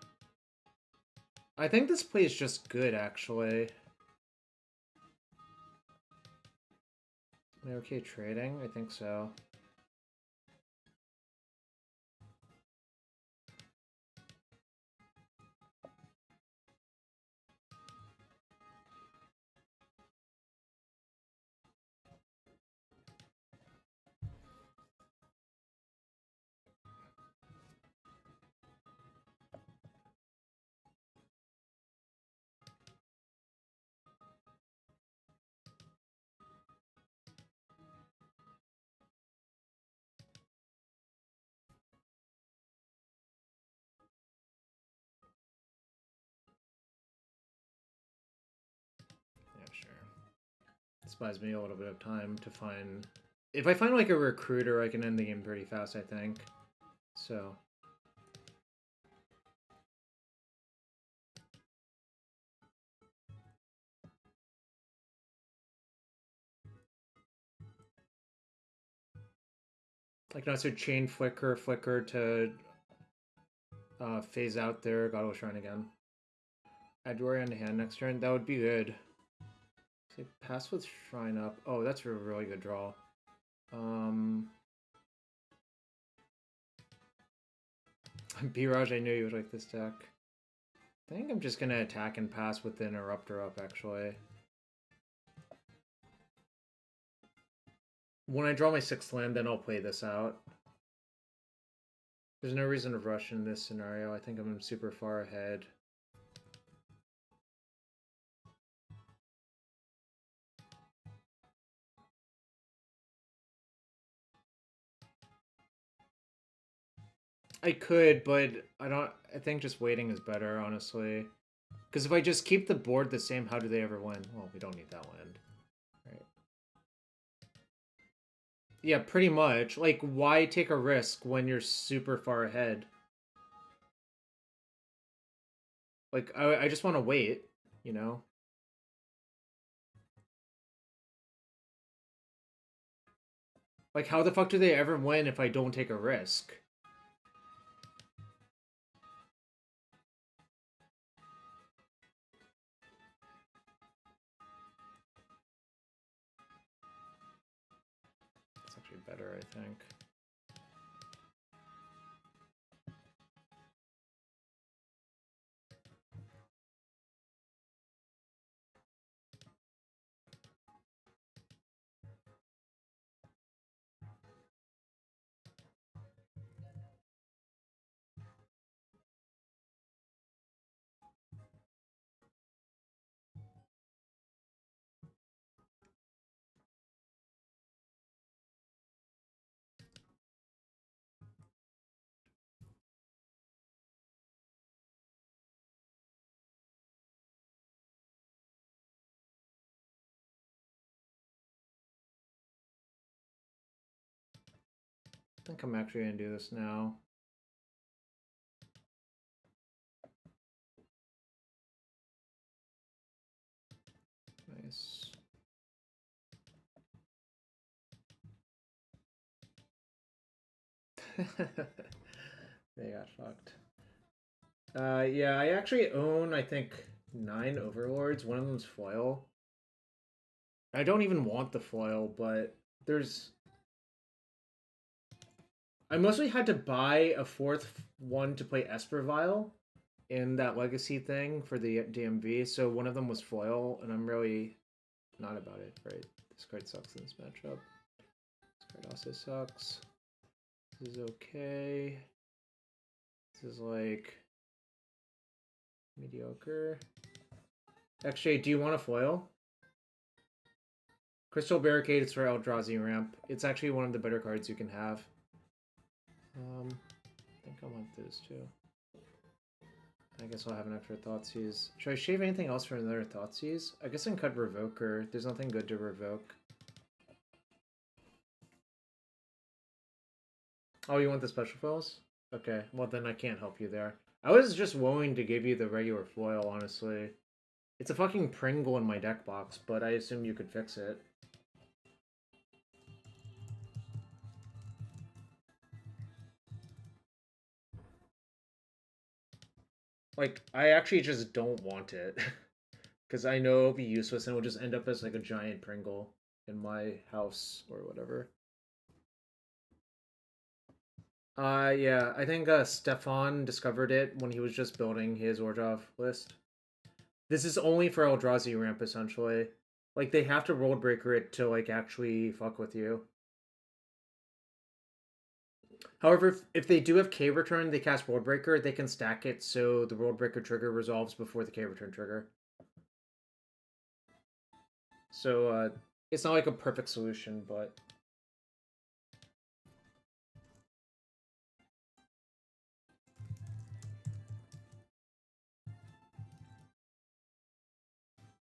I think this play is just good, actually. Am I okay trading? I think so. This buys me a little bit of time to find... If I find, like, a Recruiter, I can end the game pretty fast, I think. So... I can also chain Flicker to phase out their Godless Shrine again. Add Warrior on the hand next turn. That would be good. So pass with Shrine up. Oh, that's a really good draw. B-Raj, I knew you would like this deck. I think I'm just gonna attack and pass with the Interrupter up, actually. When I draw my 6th land, then I'll play this out. There's no reason to rush in this scenario. I think I'm super far ahead. I could, but I think just waiting is better, honestly. Because if I just keep the board the same, how do they ever win? Well, we don't need that land. Right. Yeah, pretty much. Like, why take a risk when you're super far ahead? Like, I just want to wait, you know? Like, how the fuck do they ever win if I don't take a risk? It's actually better, I think. I think I'm actually gonna do this now. Nice. They got fucked. Yeah, I actually own, I think, 9 Overlords. One of them's foil. I don't even want the foil, but there's I mostly had to buy a fourth one to play Esper Vial in that legacy thing for the DMV. So one of them was foil, and I'm really not about it. Right, this card sucks in this matchup. This card also sucks. This is okay. This is like mediocre. XJ, do you want a foil? Crystal Barricade is for Eldrazi ramp. It's actually one of the better cards you can have. I think I want those too. I guess I'll have an extra Thoughtseize. Should I shave anything else for another Thoughtseize? I guess I can cut Revoker. There's nothing good to revoke. Oh, you want the special foils? Okay, well then I can't help you there. I was just willing to give you the regular foil, honestly. It's a fucking Pringle in my deck box, but I assume you could fix it. Like, I actually just don't want it. Because I know it'll be useless and it'll just end up as like a giant Pringle in my house or whatever. Yeah, I think Stefan discovered it when he was just building his Orzhov list. This is only for Eldrazi ramp, essentially. Like, they have to World Breaker it to, like, actually fuck with you. However, if they do have K return, they cast World Breaker, they can stack it so the World Breaker trigger resolves before the K return trigger. So, it's not like a perfect solution, but...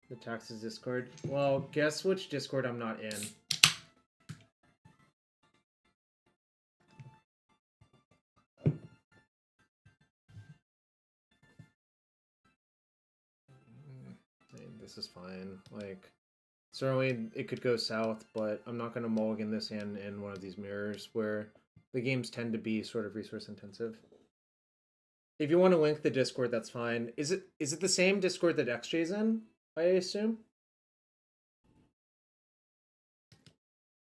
The taxes Discord. Well, guess which Discord I'm not in. This is fine. Like, certainly it could go south, but I'm not going to mulligan this in one of these mirrors where the games tend to be sort of resource intensive. If you want to link the Discord, that's fine. Is it the same Discord that XJ's in, I assume?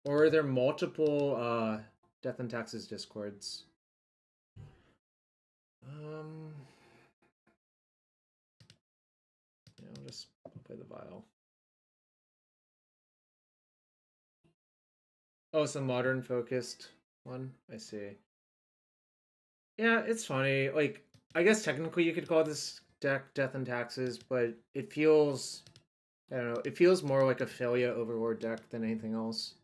Or are there multiple Death and Taxes Discords? Yeah, I'll play the Vial. Oh, it's a modern focused one. I see. Yeah, it's funny. Like, I guess technically you could call this deck Death and Taxes, but it feels, I don't know, it feels more like a Phelia Overlord deck than anything else.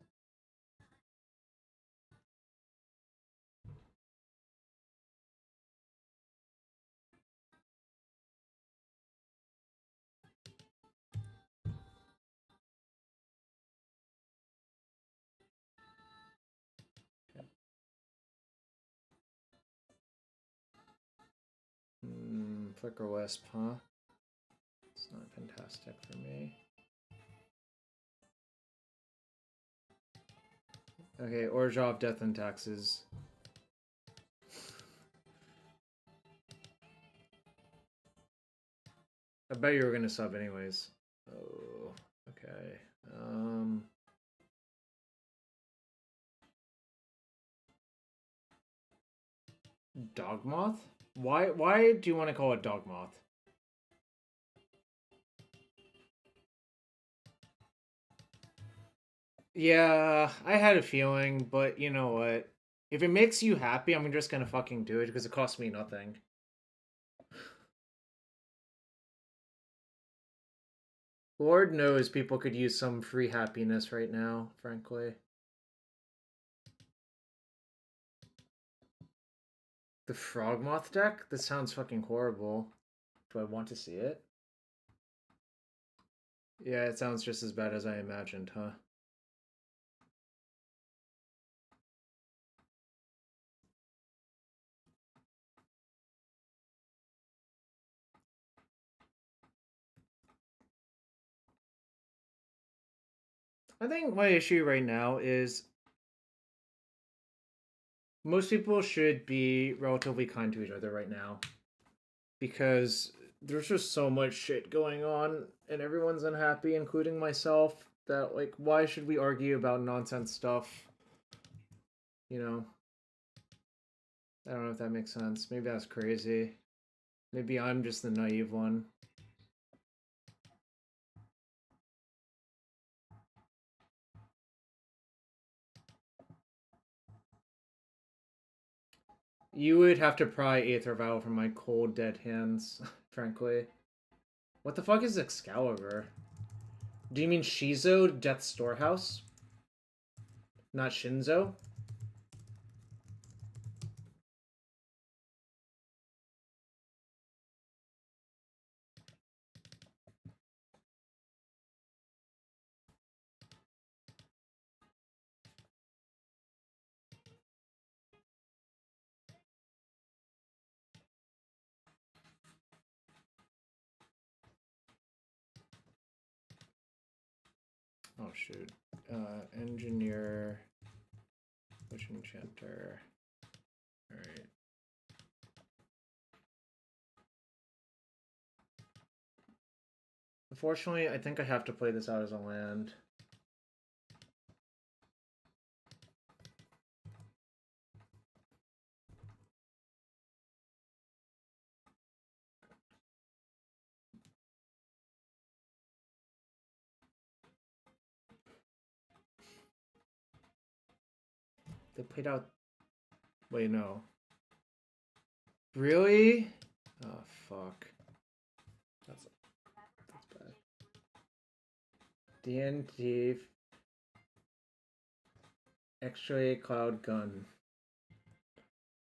Flickerwisp, huh? It's not fantastic for me. Okay, Orzhov Death and Taxes. I bet you were gonna sub anyways. Oh, okay. Dogmoth? Why do you want to call it Dogmoth? Yeah, I had a feeling, but you know what? If it makes you happy, I'm just gonna fucking do it because it costs me nothing. Lord knows people could use some free happiness right now, frankly. The Frogmoth deck? This sounds fucking horrible. Do I want to see it? Yeah, it sounds just as bad as I imagined, huh? I think my issue right now is most people should be relatively kind to each other right now. Because there's just so much shit going on and everyone's unhappy, including myself, that, like, why should we argue about nonsense stuff? You know? I don't know if that makes sense. Maybe that's crazy. Maybe I'm just the naive one. You would have to pry Aether Vial from my cold, dead hands, frankly. What the fuck is Excalibur? Do you mean Shizo, Death Storehouse? Not Shinzo? Oh shoot. Engineer, Witch Enchanter. Alright. Unfortunately, I think I have to play this out as a land. They played out... Wait, no. Really? Oh, fuck. That's bad. D&D... X-Ray Cloud Gun.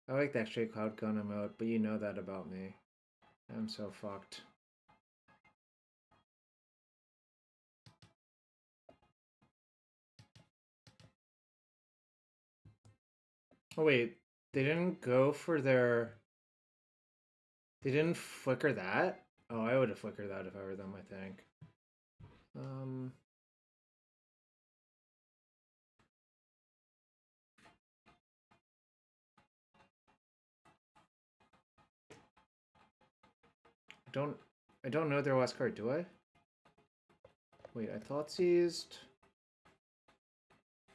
I like the X-Ray Cloud Gun emote, but you know that about me. I'm so fucked. Oh wait, they didn't go for their... They didn't flicker that? Oh, I would have flickered that if I were them, I think. I don't know their last card, do I? Wait, I thought seized...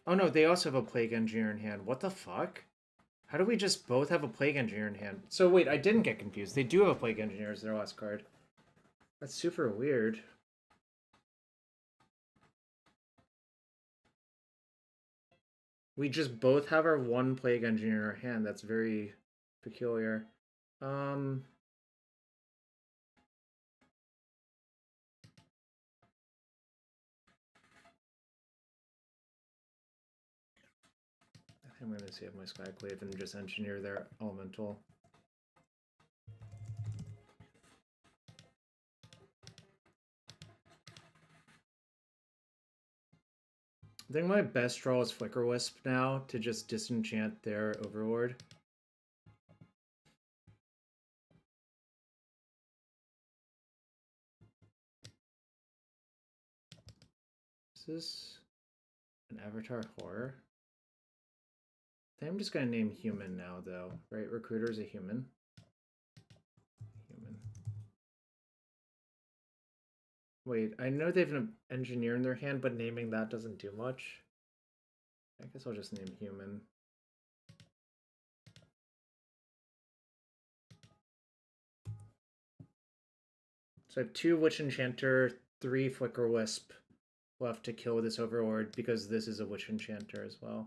Oh no, they also have a Plague Engineer in hand. What the fuck? How do we just both have a Plague Engineer in hand? So wait, I didn't get confused. They do have a Plague Engineer as their last card. That's super weird. We just both have our one Plague Engineer in our hand. That's very peculiar. I'm going to save my Skyclave and just engineer their elemental. I think my best draw is Flickerwisp now to just disenchant their Overlord. Is this an Avatar Horror? I think I'm just going to name human now, though. Right? Recruiter's a human. Human. Wait, I know they have an engineer in their hand, but naming that doesn't do much. I guess I'll just name human. So I have 2 Witch Enchanter, 3 Flickerwisp left to kill this Overlord because this is a Witch Enchanter as well.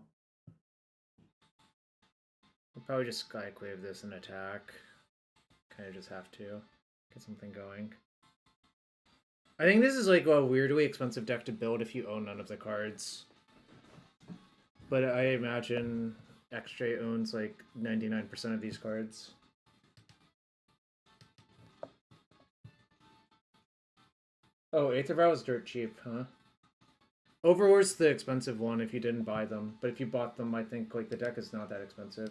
I'll probably just Skyclave this and attack. Kind of just have to get something going. I think this is like a weirdly expensive deck to build if you own none of the cards. But I imagine X-Ray owns like 99% of these cards. Oh, Aether Vial is dirt cheap, huh? Overlord's the expensive one if you didn't buy them. But if you bought them, I think like the deck is not that expensive.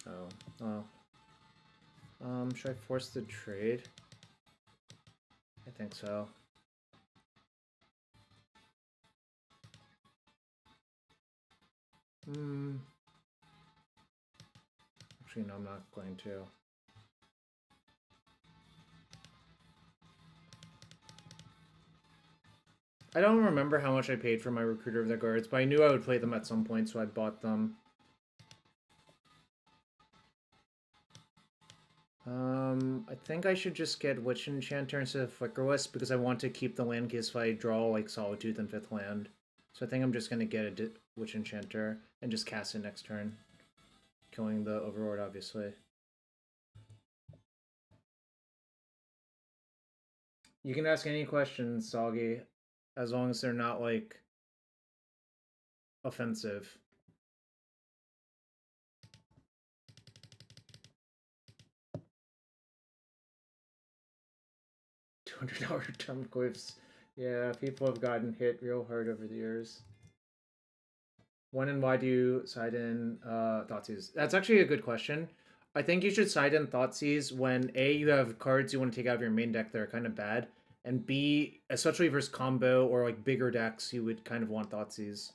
Oh, well. Should I force the trade? I think so. Actually, no, I'm not going to. I don't remember how much I paid for my Recruiter of the Guards, but I knew I would play them at some point, so I bought them. I think I should just get Witch Enchanter instead of Flickerwisp because I want to keep the land case if I draw like Sawtooth and 5th land. So I think I'm just going to get a Witch Enchanter and just cast it next turn. Killing the Overlord, obviously. You can ask any questions, Soggy, as long as they're not, like, offensive. $200 term quips. Yeah, people have gotten hit real hard over the years. When and why do you side in Thoughtseize? That's actually a good question. I think you should side in Thoughtseize when A, you have cards you want to take out of your main deck that are kind of bad, and B, especially versus combo or like bigger decks, you would kind of want Thoughtseize.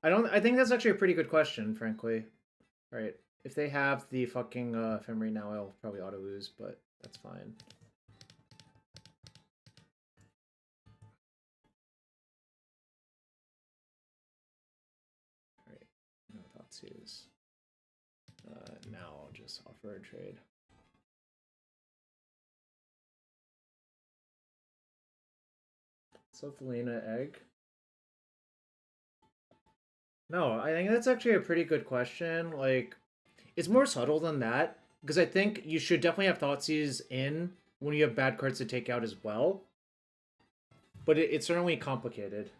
I think that's actually a pretty good question, frankly. Alright. If they have the fucking Ephemery now, I'll probably auto-lose, but that's fine. Alright, no Thoughtseize. Now I'll just offer a trade. So Felina egg? No, I think that's actually a pretty good question. Like, it's more subtle than that, because I think you should definitely have Thoughtseize in when you have bad cards to take out as well. But it's certainly complicated.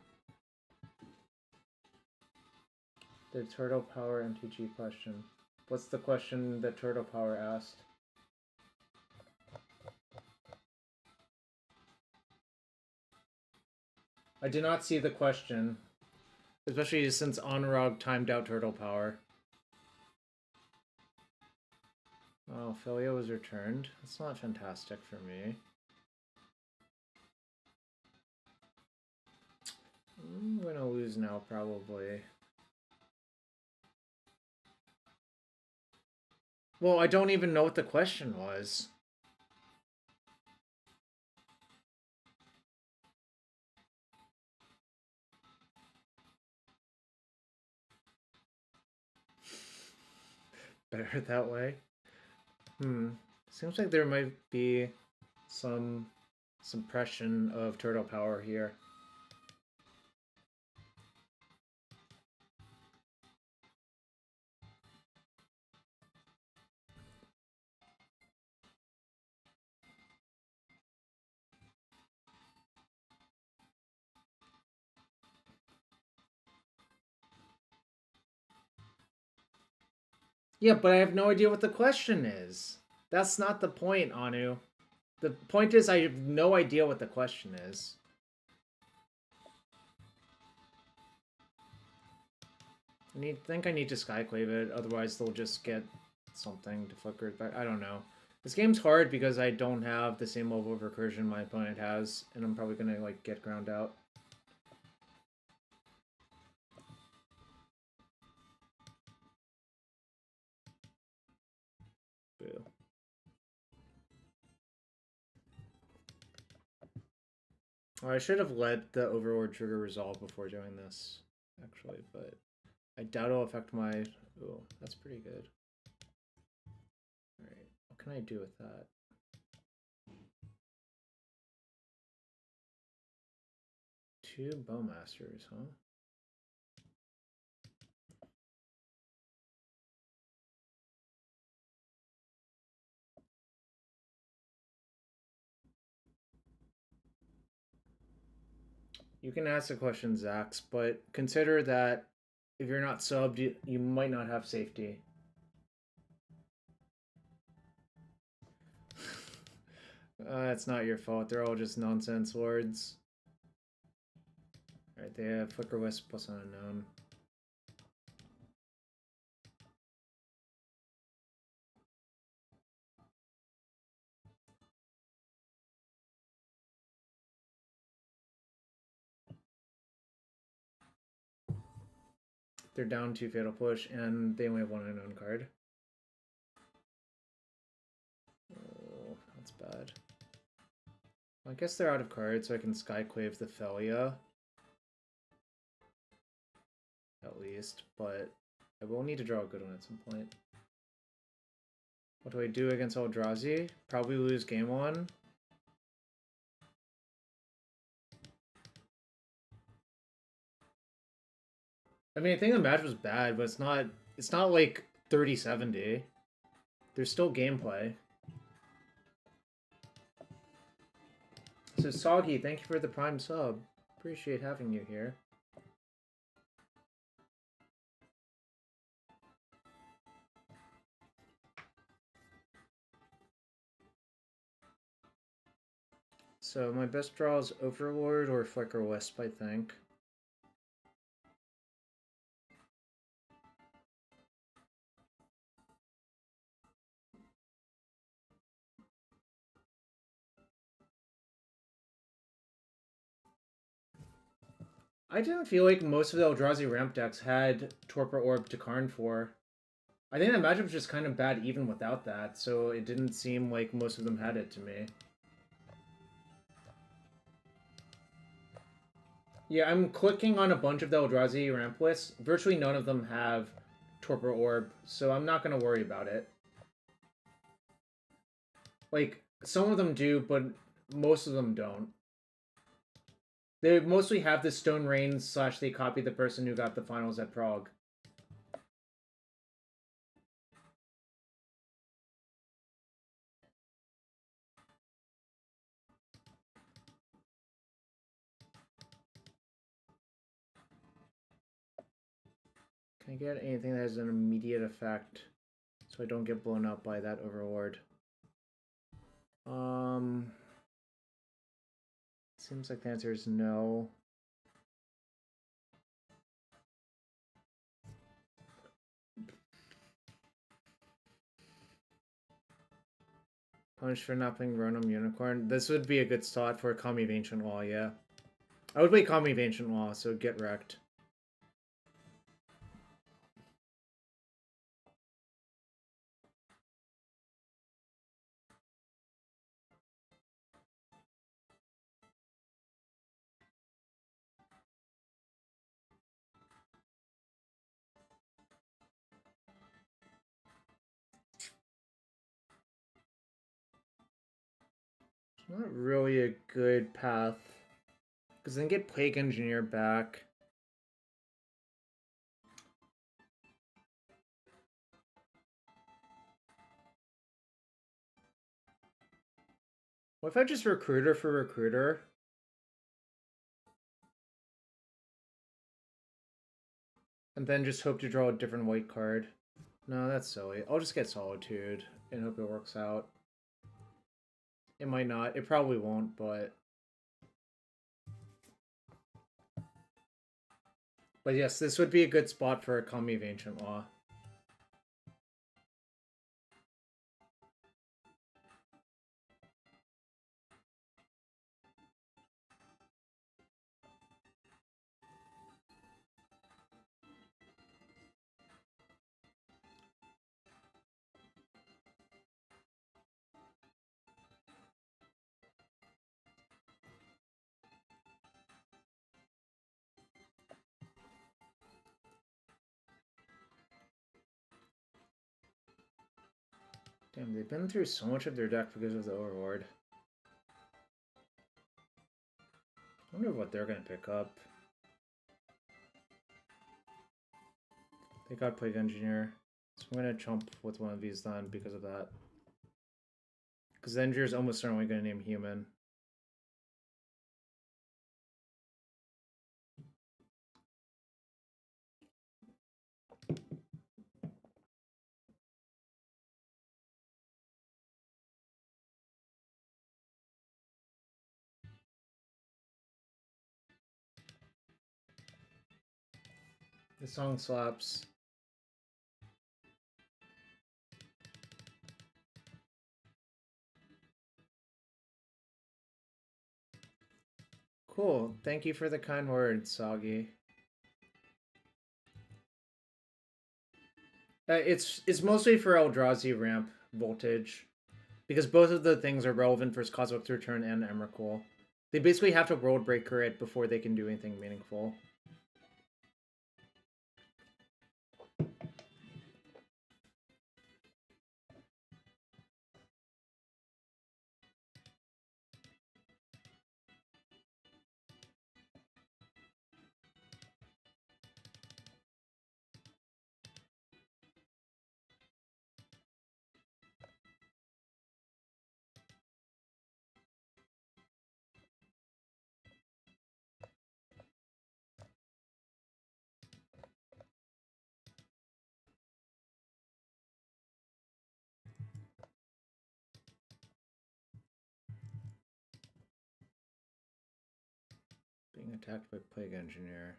The Turtle Power MTG question. What's the question that Turtle Power asked? I did not see the question. Especially since Anurag timed out Turtle Power. Oh, Phelia was returned. That's not fantastic for me. I'm gonna lose now, probably. Well, I don't even know what the question was. Better that way. Seems like there might be some suppression of Turtle Power here. Yeah, but I have no idea what the question is. That's not the point, Anu. The point is I have no idea what the question is. I think I need to Skyclave it, otherwise they'll just get something to flicker it back. I don't know. This game's hard because I don't have the same level of recursion my opponent has, and I'm probably gonna like get ground out. Boo. Oh, I should have let the Overlord trigger resolve before doing this, actually, but I doubt it'll affect my... Ooh, that's pretty good. Alright, what can I do with that? Two Bowmasters, huh? You can ask the question, Zax, but consider that if you're not subbed, you might not have safety. It's not your fault. They're all just nonsense words. Alright, they have Flickerwisp plus unknown. They're down 2 Fatal Push, and they only have 1 unknown card. Oh, that's bad. I guess they're out of cards, so I can Skyclave the Phelia. At least, but I will need to draw a good one at some point. What do I do against Eldrazi? Probably lose game 1. I mean, I think the match was bad, but it's not like 30-70. There's still gameplay. So Soggy, thank you for the Prime sub. Appreciate having you here. So my best draw is Overlord or Flickerwisp, I think. I didn't feel like most of the Eldrazi ramp decks had Torpor Orb to Karn for. I think that matchup was just kind of bad even without that, so it didn't seem like most of them had it to me. Yeah, I'm clicking on a bunch of the Eldrazi ramp lists. Virtually none of them have Torpor Orb, so I'm not going to worry about it. Like, some of them do, but most of them don't. They mostly have the Stone Rain / they copy the person who got the finals at Prague. Can I get anything that has an immediate effect so I don't get blown up by that Overlord? Seems like the answer is no. Punish for not playing Ronom Unicorn. This would be a good slot for Kami of Ancient Wall, yeah. I would play Kami of Ancient Wall, so get wrecked. Not really a good path. Because then get Plague Engineer back. What if I just Recruiter for Recruiter? And then just hope to draw a different white card. No, that's silly. I'll just get Solitude and hope it works out. It might not. It probably won't, but... But yes, this would be a good spot for a Kami of Ancient Law. Damn, they've been through so much of their deck because of the Overlord. I wonder what they're going to pick up. They got Plague Engineer. So I'm going to chump with one of these then because of that. Because the Engineer is almost certainly going to name Human. The song slaps. Cool. Thank you for the kind words, Soggy. It's mostly for Eldrazi ramp voltage. Because both of the things are relevant for Cosmic's Return and Emrakul. They basically have to World Breaker it before they can do anything meaningful. Being attacked by Plague Engineer.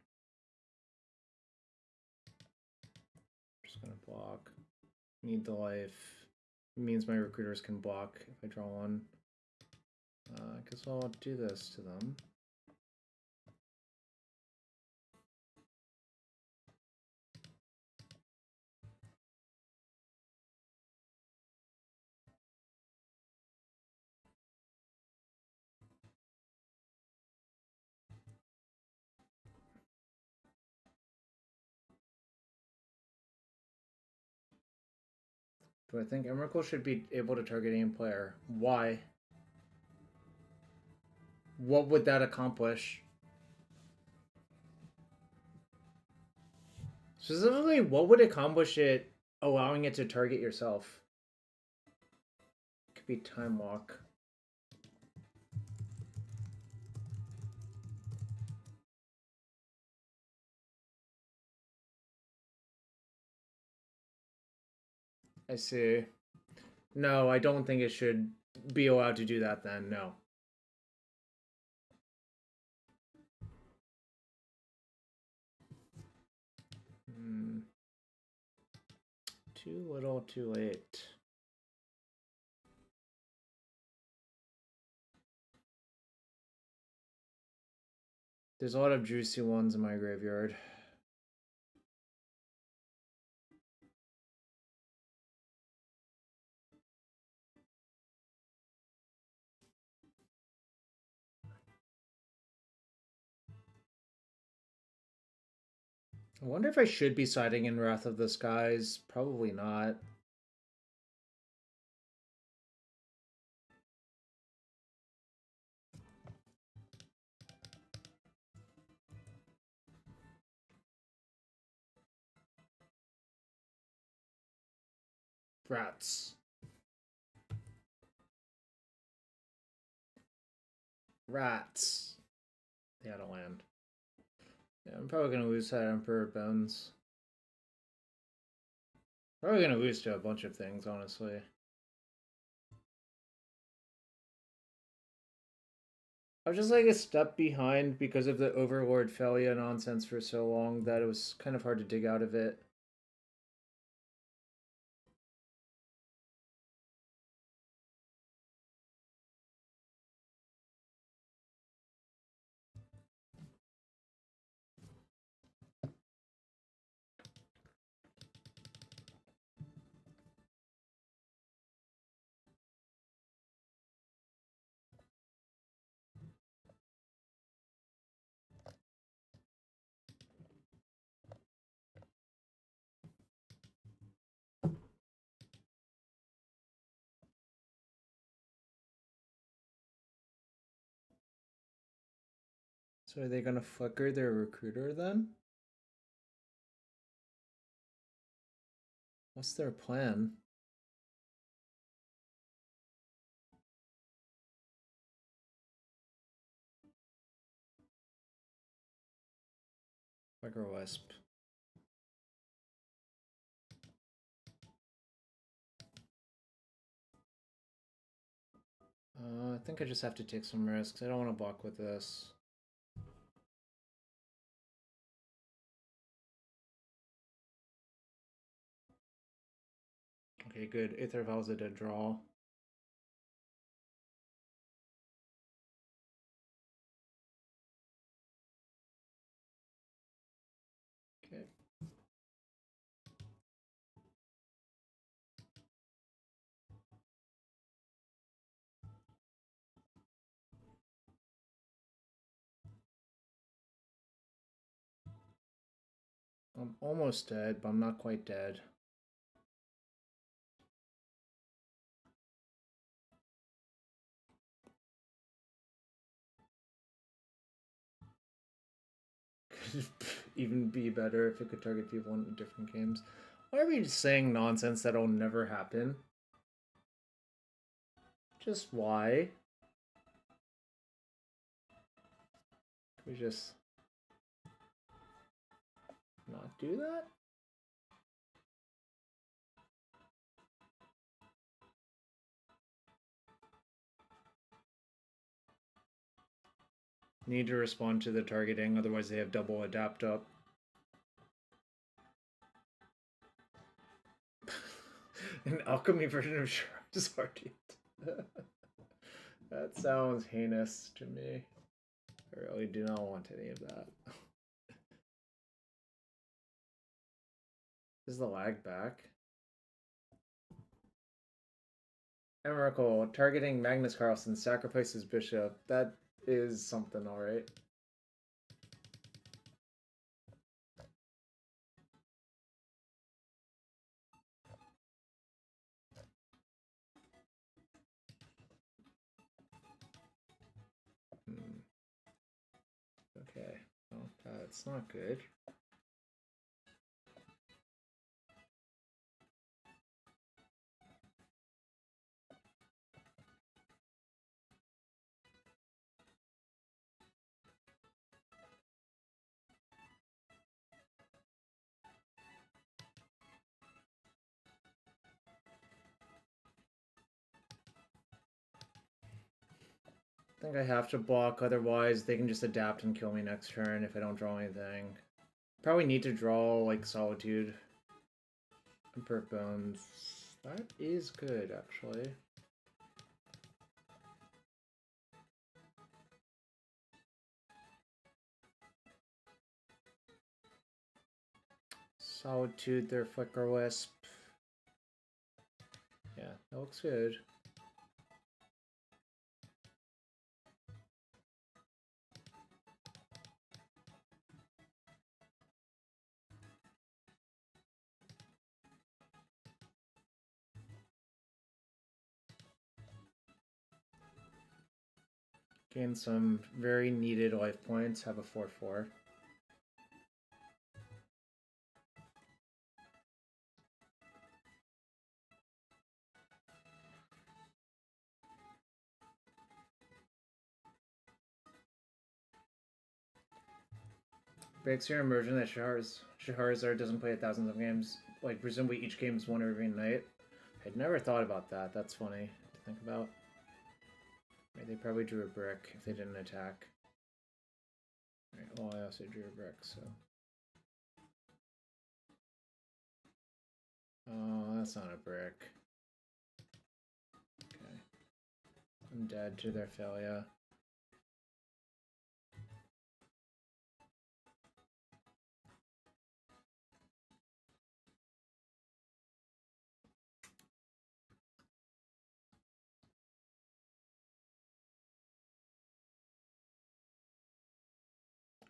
Just gonna block. Need the life. It means my recruiters can block if I draw one. I guess I'll do this to them. Do I think Emrakul should be able to target any player? Why? What would that accomplish? Specifically, what would accomplish it allowing it to target yourself? Could be Time Walk. I see. No, I don't think it should be allowed to do that then, no. Too little, too late. There's a lot of juicy ones in my graveyard. I wonder if I should be siding in Wrath of the Skies. Probably not. Rats. Rats. They had a land. Yeah, I'm probably gonna lose that Emperor Bones. Probably gonna lose to a bunch of things, honestly. I was just like a step behind because of the Overlord Phelia nonsense for so long that it was kind of hard to dig out of it. So are they gonna flicker their recruiter then? What's their plan? Flickerwisp. I think I just have to take some risks. I don't want to block with this. Okay, good. Aether Vial's a dead draw. Okay. I'm almost dead, but I'm not quite dead. Could even be better if it could target people in different games. Why are we just saying nonsense that'll never happen? Just why? Can we just not do that? Need to respond to the targeting, otherwise they have double adapt up. An alchemy version of Charizard. That sounds heinous to me. I really do not want any of that. Is the lag back? Emrakul, targeting Magnus Carlsen, sacrifices Bishop. That is something, alright. Okay, well, that's not good. I think I have to block, otherwise they can just adapt and kill me next turn if I don't draw anything. Probably need to draw, like, Solitude and Perk Bones. That is good, actually. Solitude, their Flickerwisp. Yeah, that looks good. Gain some very needed life points, have a 4/4. Breaks your immersion that Charizard doesn't play thousands of games. Like, presumably each game is one every night. I'd never thought about that. That's funny to think about. Right, they probably drew a brick if they didn't attack. Right, well, I also drew a brick, so... Oh, that's not a brick. Okay. I'm dead to their Phelia.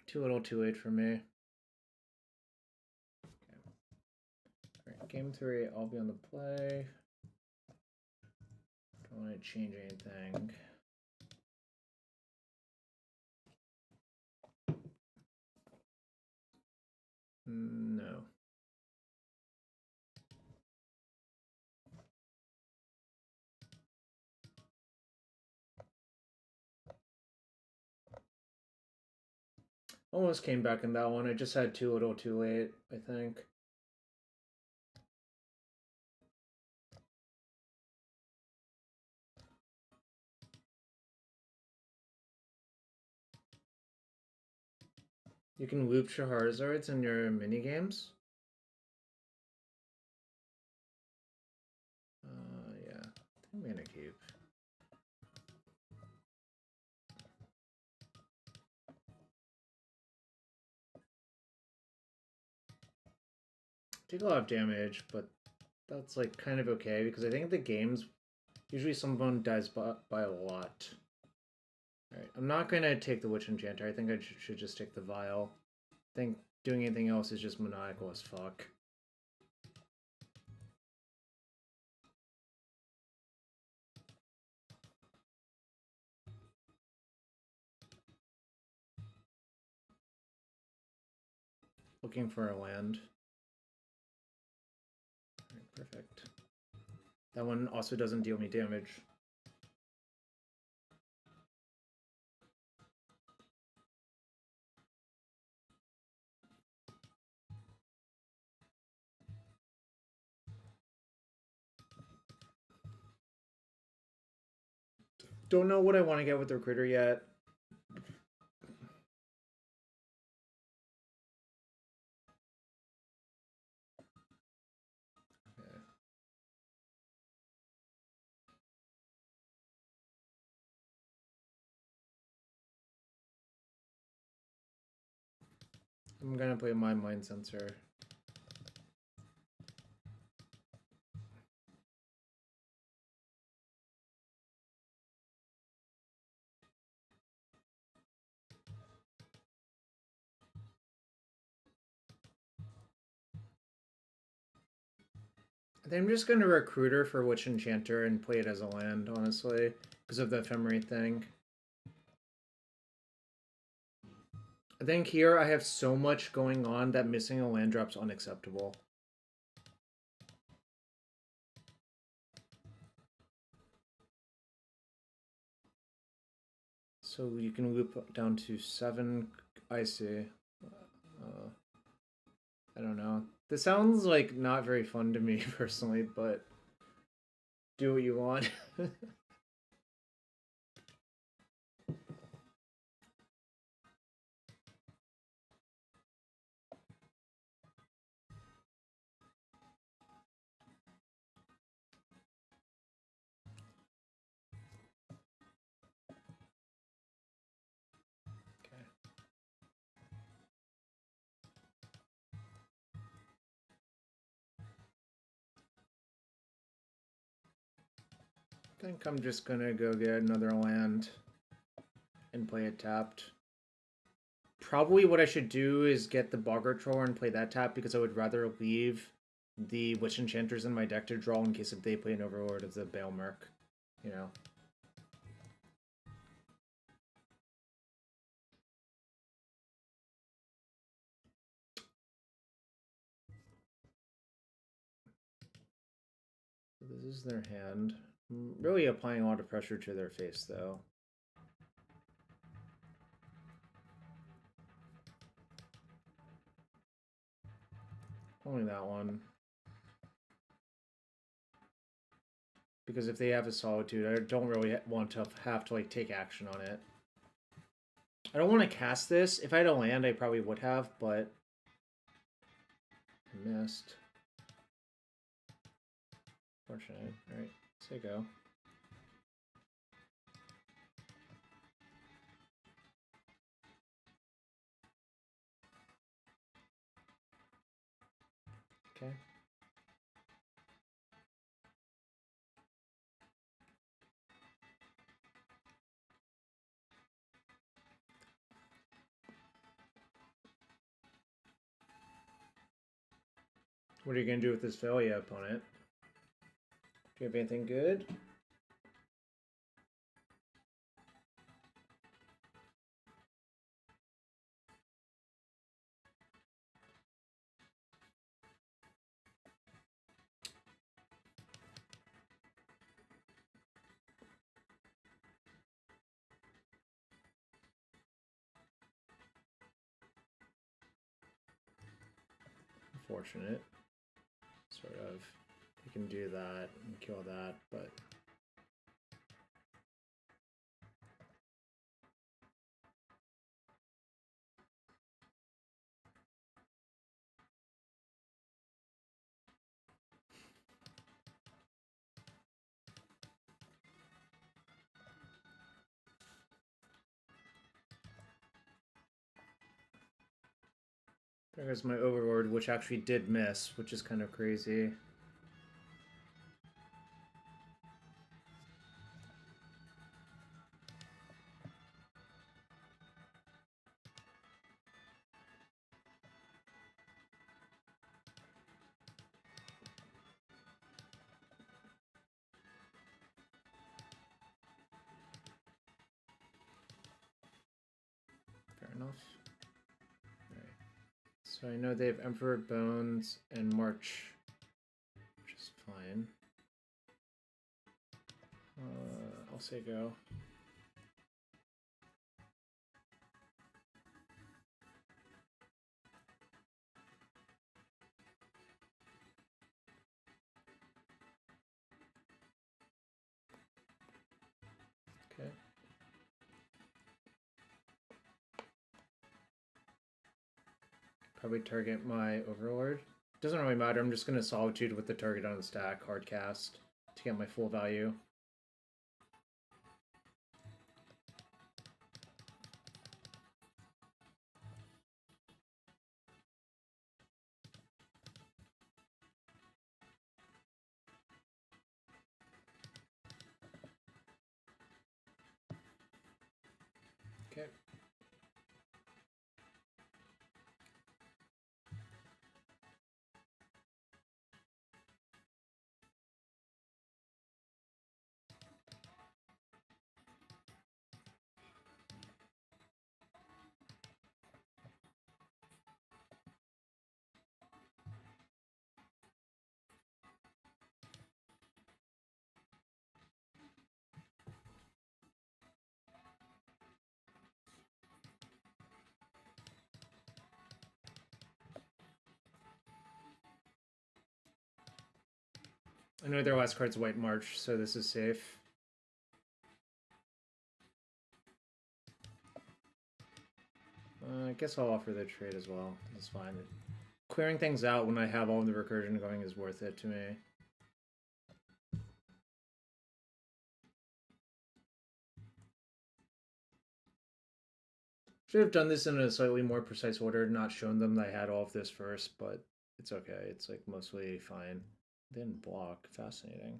Too little, too late for me. Okay. Alright, game 3, I'll be on the play. Don't want to change anything. No. Almost came back in that one. I just had too little, too late, I think. You can loop Charizards in your minigames? Yeah. I'm gonna keep. Take a lot of damage, but that's like kind of okay because I think the games usually someone dies by a lot. Alright, I'm not gonna take the Witch Enchanter. I think I should just take the Vial. I think doing anything else is just maniacal as fuck. Looking for a land. Right, perfect. That one also doesn't deal me damage. Don't know what I want to get with the Recruiter yet. I'm gonna play my Mind Sensor. I think I'm just gonna Recruiter for Witch Enchanter and play it as a land, honestly, because of the ephemerate thing. I think here I have so much going on that missing a land drop's unacceptable. So you can loop down to 7 icy. I don't know. This sounds like not very fun to me personally, but do what you want. I think I'm just gonna go get another land and play it tapped. Probably what I should do is get the Boggart Troller and play that tap, because I would rather leave the Witch Enchanters in my deck to draw in case if they play an Overlord of the Balemurk, you know. So this is their hand. I'm really applying a lot of pressure to their face, though. Only that one. Because if they have a Solitude, I don't really want to have to like take action on it. I don't want to cast this. If I had a land, I probably would have, but I missed. Fortunate. Alright, say go. Okay. What are you going to do with this Phelia, opponent? Do you have anything good? Unfortunate. Sort of. You can do that and kill that, but... There's my Overlord, which actually did miss, which is kind of crazy. enough. Alright. So I know they have Emperor Bones and March, which is fine. I'll say go. Okay. Probably target my Overlord. Doesn't really matter, I'm just going to Solitude with the target on the stack, hard cast, to get my full value. Okay. I know their last card's White March, so this is safe. I guess I'll offer the trade as well. That's fine. Clearing things out when I have all of the recursion going is worth it to me. Should have done this in a slightly more precise order, not shown them that I had all of this first, but it's okay. It's like mostly fine. They didn't block. Fascinating.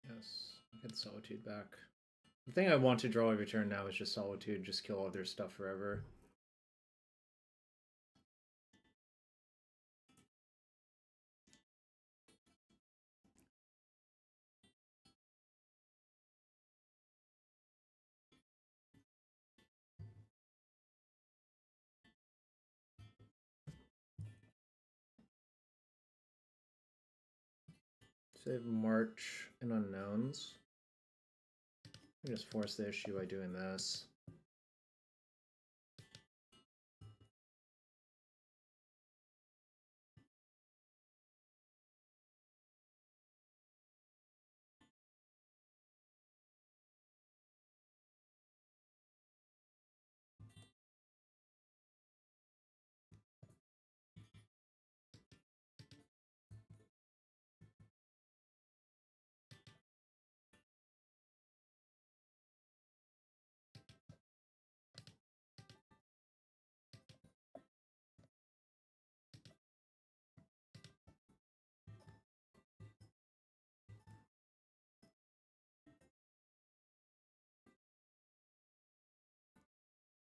Yes, get Solitude back. The thing I want to draw every turn now is just Solitude, just kill all their stuff forever. Save March and Unknowns. I just force the issue by doing this.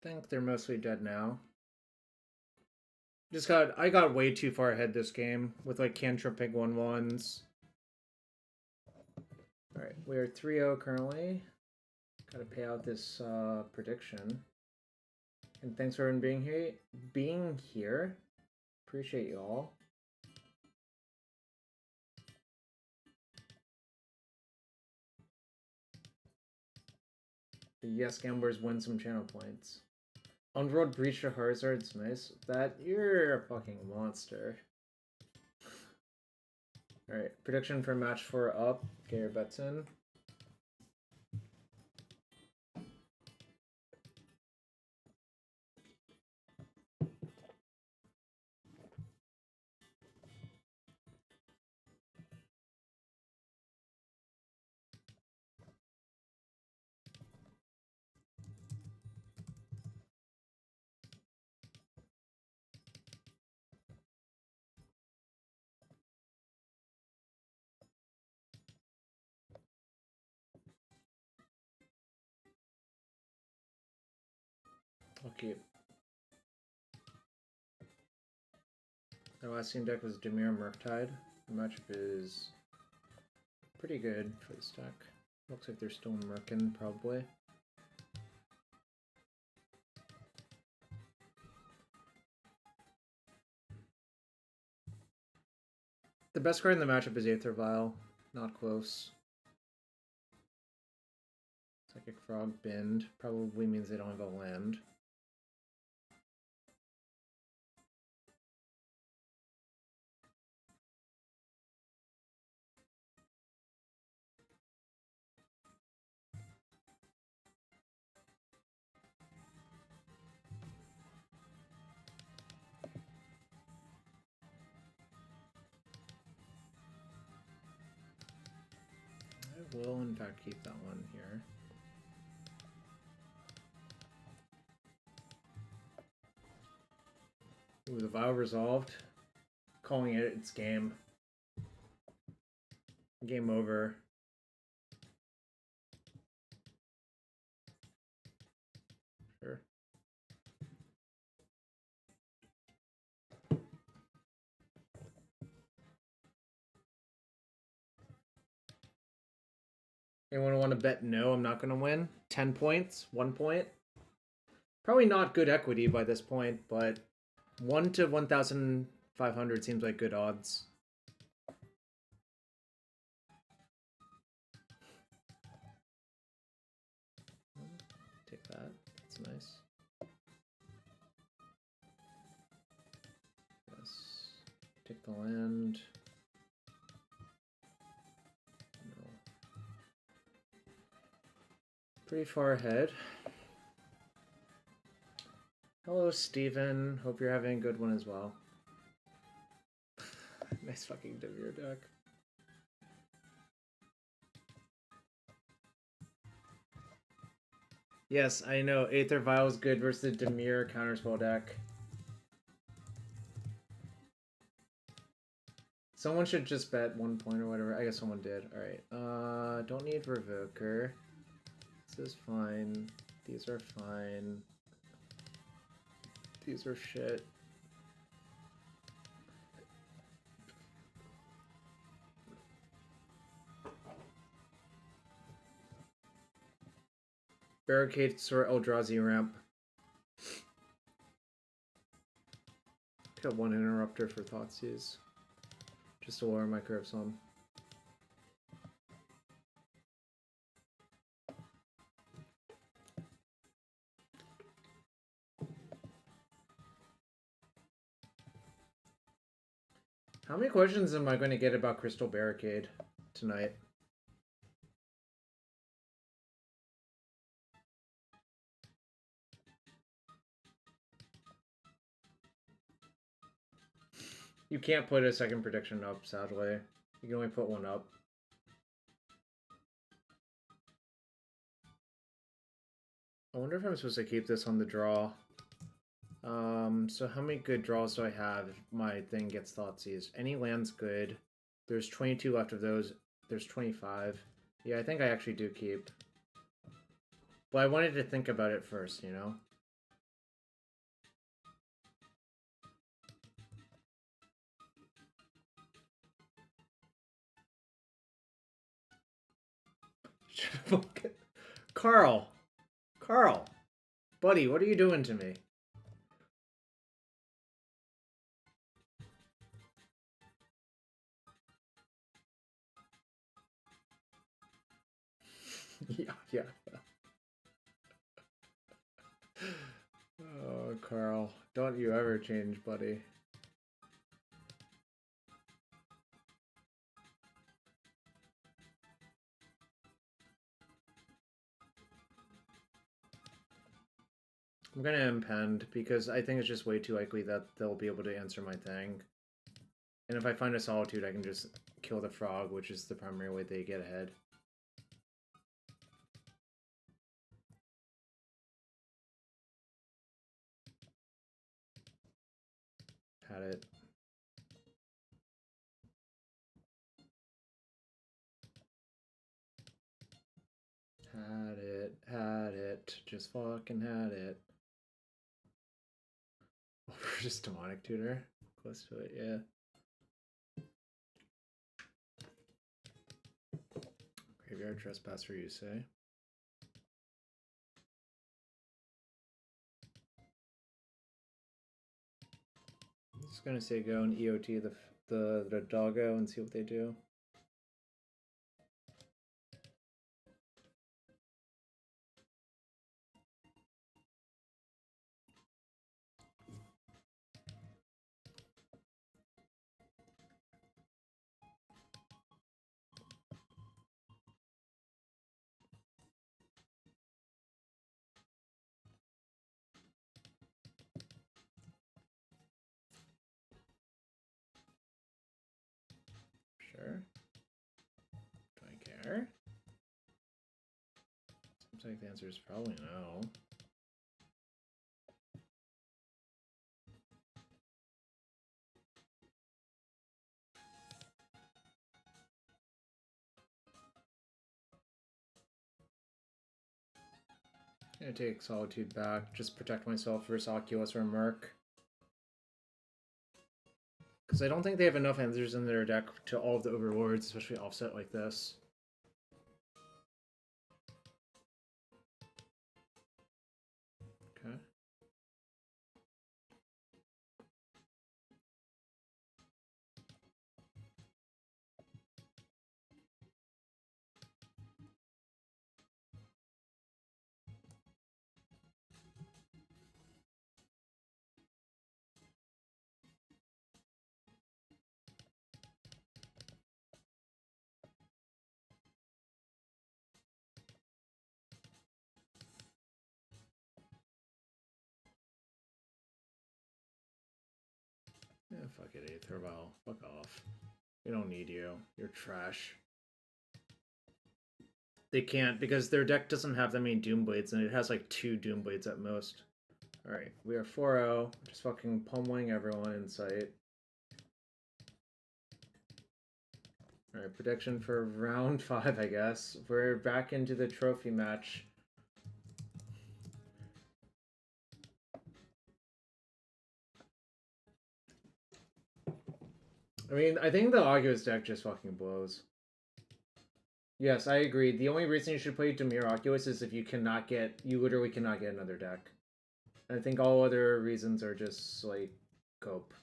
I think they're mostly dead now. I got way too far ahead this game with like cantripping 1/1s. Alright, we are 3-0 currently. Gotta pay out this prediction. And thanks for being here. Appreciate you all. The Yes Gamblers win some channel points. Underworld Breach to Harzard's nice. You're a fucking monster. Alright, prediction for match 4 up. Get your bets in. Okay. Their last team deck was Dimir Murktide. The matchup is Pretty good for this deck. Looks like they're still murking, probably. The best card in the matchup is Aether Vial. Not close. Psychic Frog Bend. Probably means they don't have a land. I will, in fact, keep that one here. Ooh, the Vial resolved. Calling it, it's game. Game over. Sure. Anyone want to bet no, I'm not going to win? 10 points? 1 point? Probably not good equity by this point, but 1 to 1,500 seems like good odds. Take that. That's nice. Yes. Take the land. No. Pretty far ahead. Hello, Steven. Hope you're having a good one as well. Nice fucking Dimir deck. Yes, I know. Aether Vial is good versus the Dimir counterspell deck. Someone should just bet 1 point or whatever. I guess someone did. Alright. Don't need Revoker. This is fine. These are fine. These are shit. Barricades or Eldrazi ramp. Got one interrupter for Thoughtseize. Just to lower my curve some. How many questions am I going to get about Crystal Barricade tonight? You can't put a second prediction up, sadly. You can only put one up. I wonder if I'm supposed to keep this on the draw. So how many good draws do I have if my thing gets Thoughtseize? Any land's good. There's 22 left of those. There's 25. Yeah, I think I actually do keep. But I wanted to think about it first, you know? Carl! Carl! Buddy, what are you doing to me? Yeah. Oh, Carl. Don't you ever change, buddy. I'm gonna impend because I think it's just way too likely that they'll be able to answer my thing. And if I find a Solitude, I can just kill the frog, which is the primary way they get ahead. Had it. Had it. Just fucking had it. Just Demonic Tutor. Close to it, yeah. Graveyard Trespasser, you say? I'm just gonna say go and EOT the doggo and see what they do. Sure. Do I care? Seems like the answer is probably no. I'm gonna take Solitude back, just protect myself versus Oculus or Merc. Because I don't think they have enough answers in their deck to all of the Overlords, especially offset like this. Okay. Yeah, fuck it, Aether Vial. Fuck off. We don't need you. You're trash. They can't, because their deck doesn't have that many Doomblades, and it has like 2 Doomblades at most. Alright, we are 4-0. Just fucking pummeling everyone in sight. Alright, prediction for round 5, I guess. We're back into the trophy match. I mean, I think the Oculus deck just fucking blows. Yes, I agree. The only reason you should play Dimir Oculus is if you literally cannot get another deck. I think all other reasons are just, like, cope.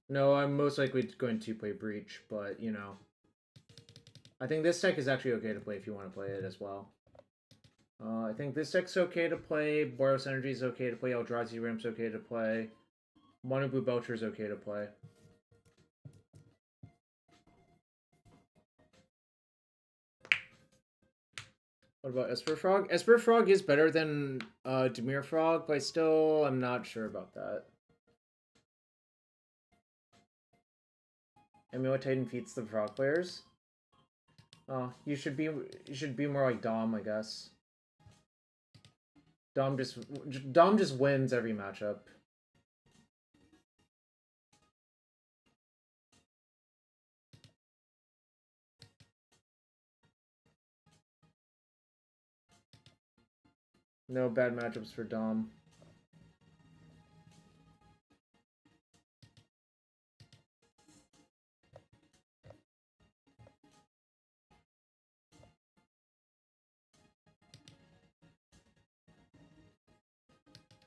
No, I'm most likely going to play Breach, but, you know. I think this deck is actually okay to play if you want to play it as well. I think this deck's okay to play, Boros Energy is okay to play, Eldrazi Ramp's okay to play, Mono Blue Belcher's okay to play. What about Esper Frog? Esper Frog is better than Dimir Frog, but I'm not sure about that. Amulet Titan feats the Frog players. Oh, you should be more like Dom, I guess. Dom just wins every matchup. No bad matchups for Dom.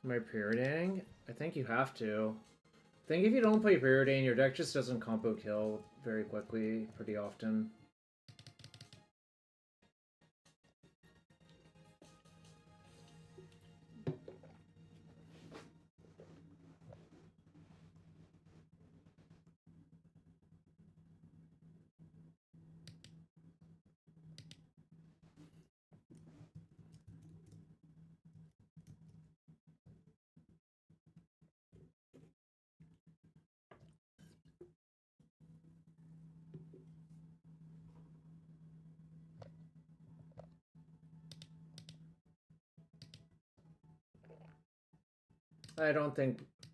Am I preordaning? I think you have to. I think if you don't play preordain, your deck just doesn't combo kill very quickly, pretty often.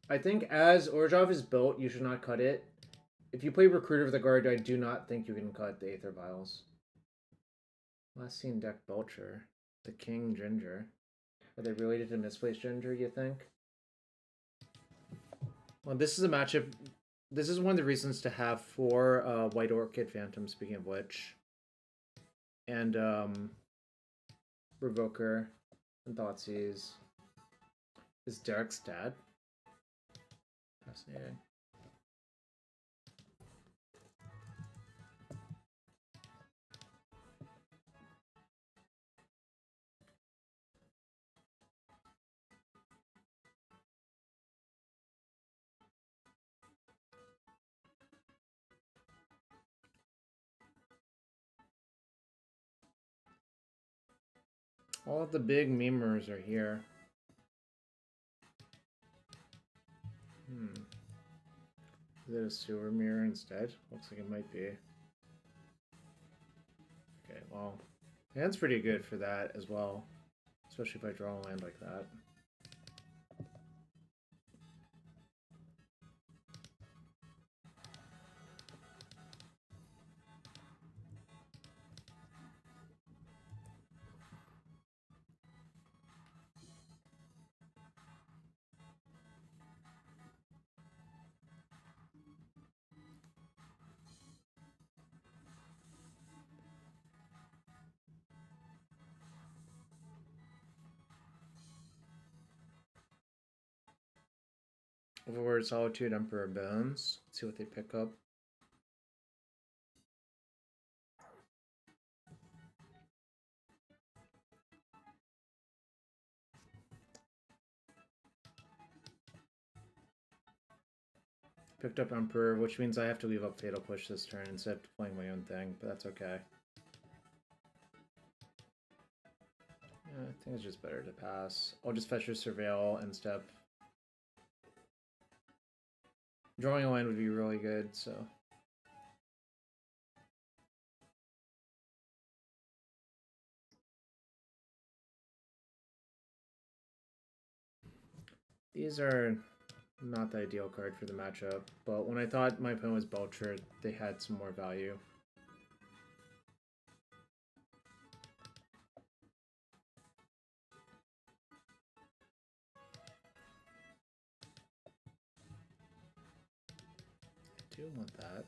I think as Orzhov is built, you should not cut it. If you play Recruiter of the Guard, I do not think you can cut the Aether Vials. Last seen deck Belcher. The King Ginger. Are they related to Misplaced Ginger, you think? Well, this is a matchup This is one of the reasons to have 4 White Orchid Phantoms, speaking of which. And Revoker and Thoughtseize. Is Derek's dad? Fascinating. All of the big memers are here. Is it a sewer mirror instead? Looks like it might be. Okay, well, hand's pretty good for that as well. Especially if I draw a land like that. Overlord, Solitude, Emperor Bones. Let's see what they pick up. Picked up Emperor, which means I have to leave up Fatal Push this turn instead of playing my own thing, but that's okay. Yeah, I think it's just better to pass. I'll just fetch a Surveil and step. Drawing a line would be really good, so. These are not the ideal card for the matchup, but when I thought my opponent was Belcher, they had some more value. I do want that.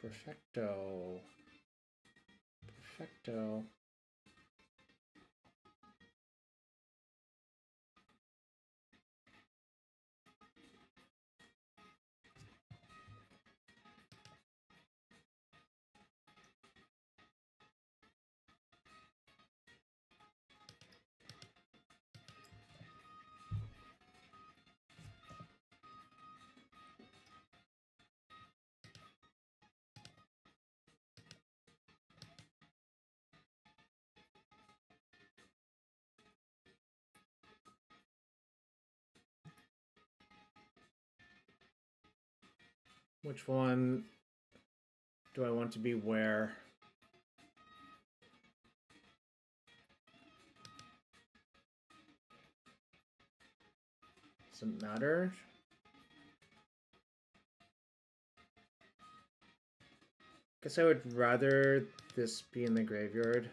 Perfecto. Perfecto. Which one do I want to be where? Does it matter? Guess I would rather this be in the graveyard.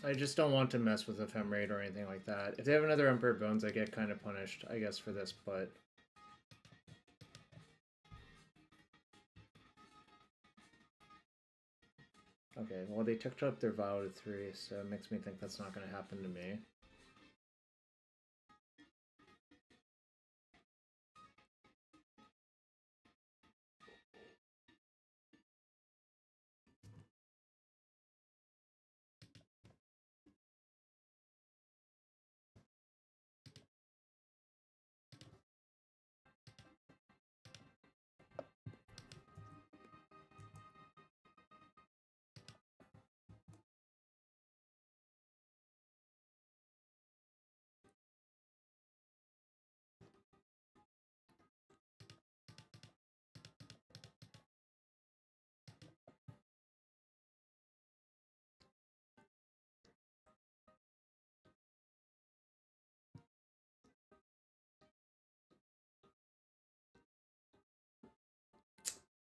I just don't want to mess with Ephemerate or anything like that. If they have another Emperor Bones, I get kind of punished, I guess, for this, but... Okay, well, they took up their Vial to 3, so it makes me think that's not going to happen to me.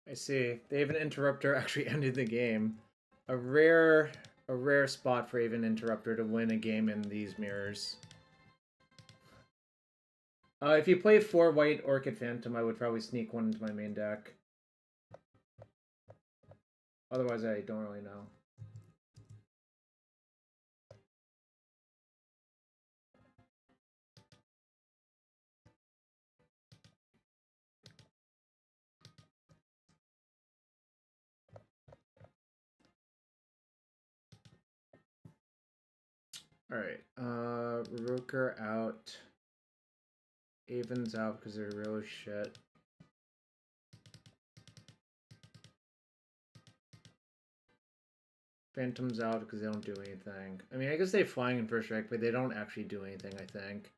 I see. They have an interrupter actually ended the game. A rare spot for even interrupter to win a game in these mirrors. If you play 4 white Orchid Phantom, I would probably sneak one into my main deck. Otherwise, I don't really know. Alright, Rooker out. Avon's out because they're real shit. Phantom's out because they don't do anything. I mean, I guess they're flying in first strike, but they don't actually do anything, I think.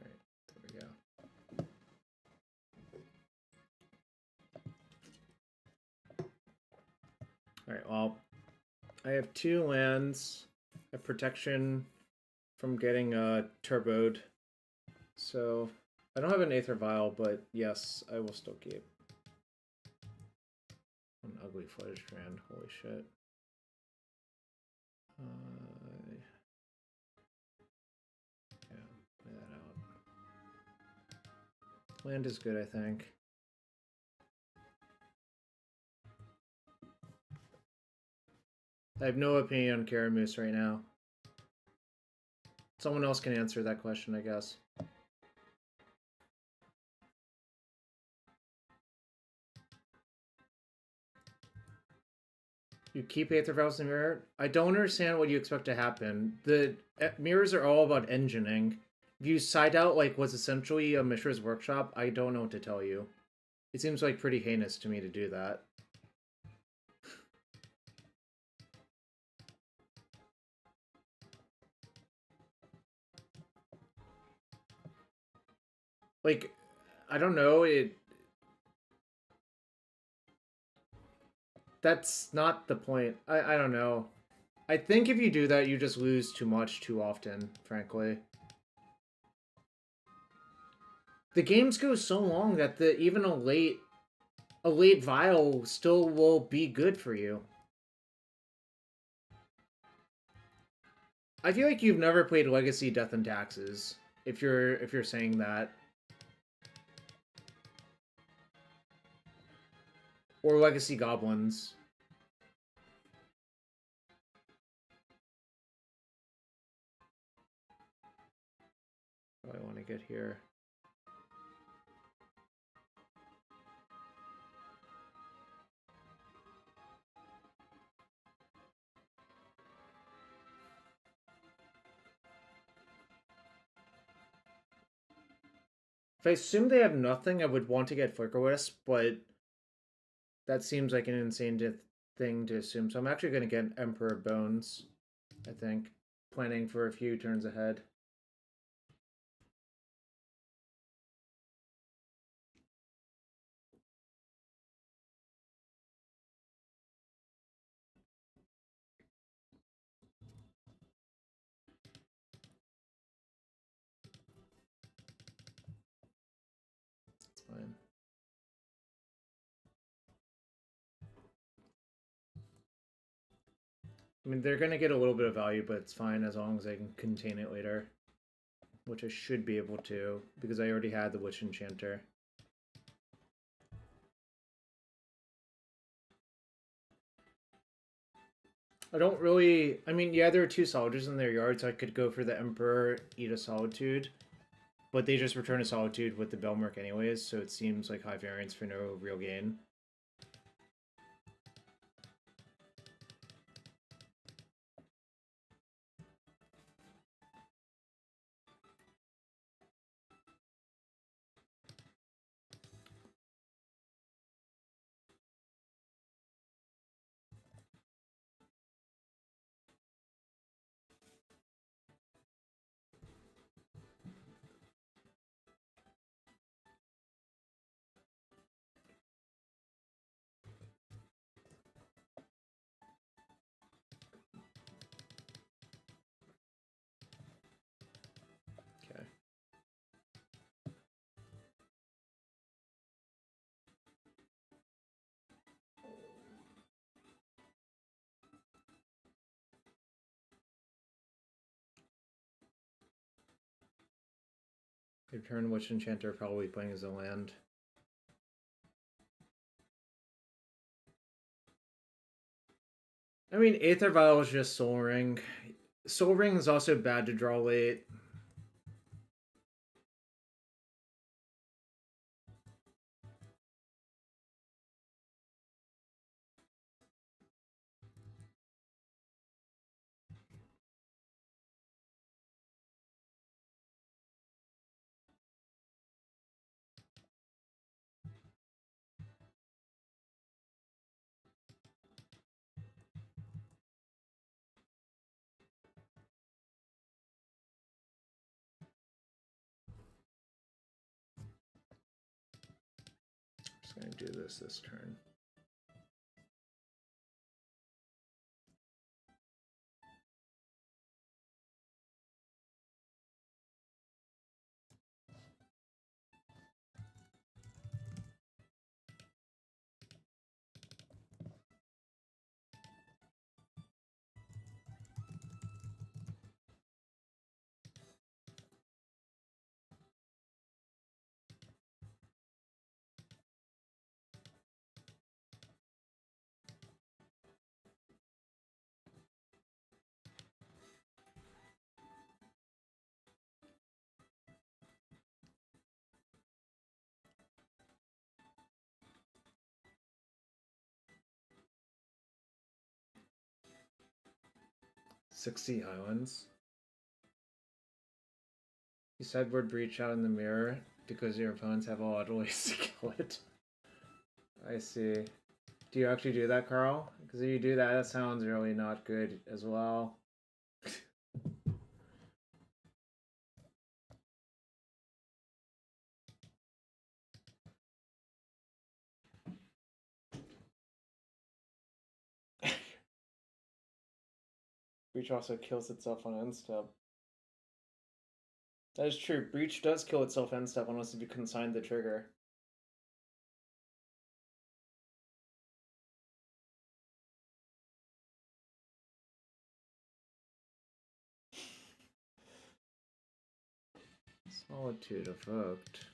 Alright, there we go. Alright, well, I have 2 lands. I have protection from getting turboed. So, I don't have an Aether Vial, but yes, I will still keep. An ugly Flutter Strand, holy shit. Yeah, lay that out. Land is good, I think. I have no opinion on Caramoose right now. Someone else can answer that question, I guess. You keep Aether Vials in the mirror? I don't understand what you expect to happen. The mirrors are all about engineering. If you side out like what's essentially a Mishra's Workshop, I don't know what to tell you. It seems like pretty heinous to me to do that. Like, I don't know, that's not the point. I don't know. I think if you do that, you just lose too much too often, frankly. The games go so long that even a late vial still will be good for you. I feel like you've never played Legacy Death and Taxes, if you're saying that. Or Legacy Goblins. What do I want to get here? If I assume they have nothing, I would want to get Flickerwisp, but that seems like an insane thing to assume. So I'm actually going to get Emperor Bones, I think. Planning for a few turns ahead. It's fine. I mean, they're going to get a little bit of value, but it's fine as long as I can contain it later. Which I should be able to, because I already had the Witch Enchanter. I don't really... I mean, yeah, there are 2 Soliders in their yard, so I could go for the Emperor, eat a Solitude. But they just return a Solitude with the Balemurk anyways, so it seems like high variance for no real gain. Your turn, which enchanter probably playing as a land? I mean, Aether Vial is just Soul Ring. Soul Ring is also bad to draw late. Just gonna do this turn. "60 Islands." You sideboard Breach out in the mirror because your opponents have a lot of ways to kill it. I see. Do you actually do that, Carl? Because if you do that, that sounds really not good as well. Breach also kills itself on end step. That is true. Breach does kill itself end step unless you consign the trigger. Solitude evoked.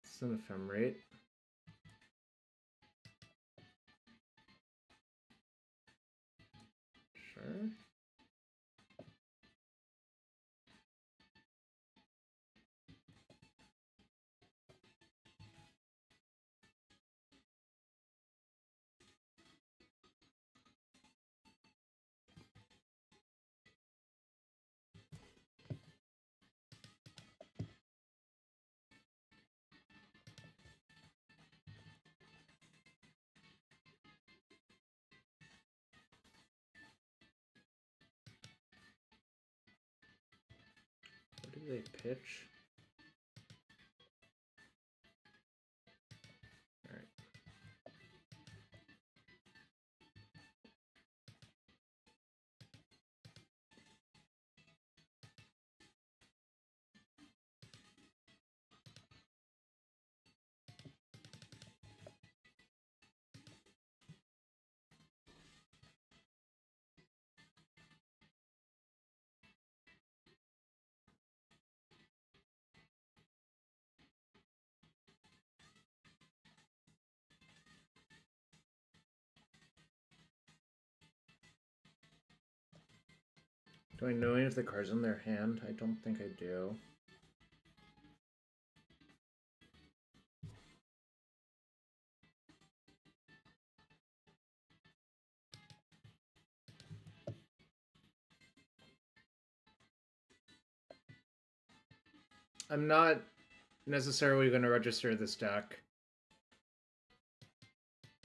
It's an ephemerate. Sure. What do they pitch? Alright. Do I know any of the cards in their hand? I don't think I do. I'm not necessarily going to register this deck.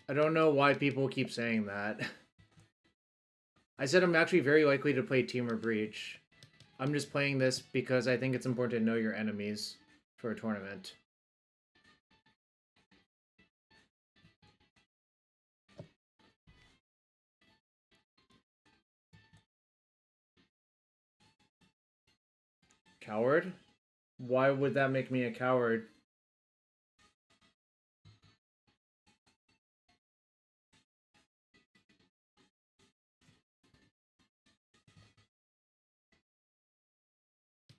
I don't know why people keep saying that. I said I'm actually very likely to play Temur Breach. I'm just playing this because I think it's important to know your enemies for a tournament. Coward? Why would that make me a coward?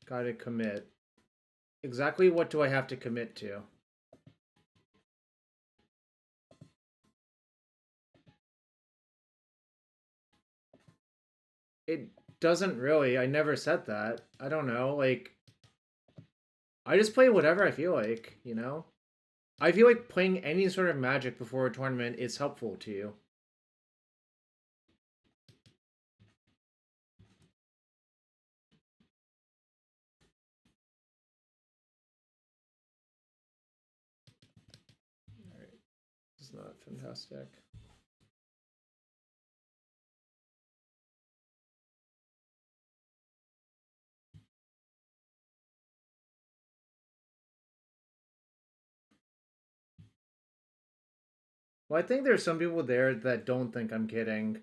Gotta commit. Exactly what do I have to commit to? It doesn't really. I never said that. I don't know. Like, I just play whatever I feel like, you know? I feel like playing any sort of Magic before a tournament is helpful to you. Alright. It's not fantastic. Well, I think there's some people there that don't think I'm kidding.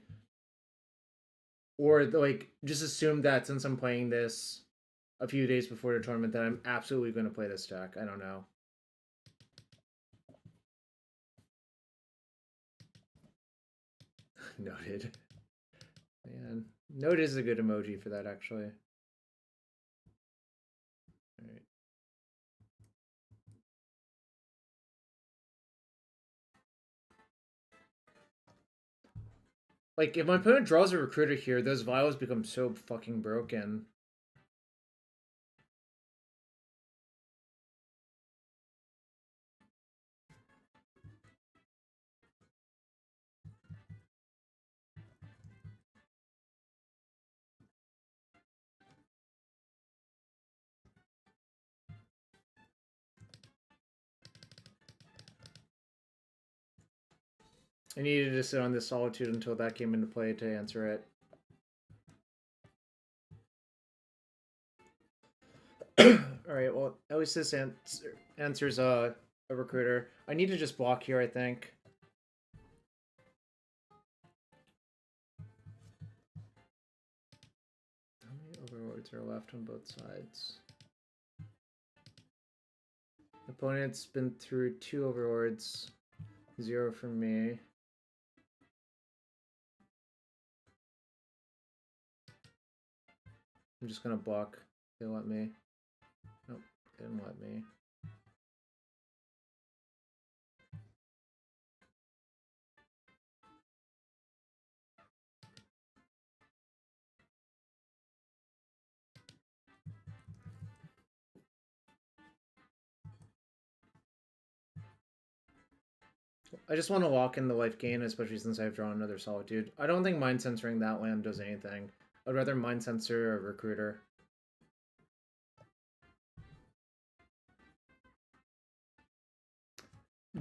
Or, like, just assume that since I'm playing this a few days before the tournament that I'm absolutely going to play this deck. I don't know. Noted. Man. Noted is a good emoji for that, actually. Alright. Like, if my opponent draws a recruiter here, those vials become so fucking broken. I needed to sit on this Solitude until that came into play to answer it. Alright, well, at least this answers a recruiter. I need to just block here, I think. How many Overlords are left on both sides? Opponent's been through 2 Overlords. 0 for me. I'm just gonna block. They let me. Nope, they didn't let me. I just want to lock in the life gain, especially since I've drawn another Solitude. I don't think Mind Censoring that land does anything. I'd rather Mind Censor a Recruiter.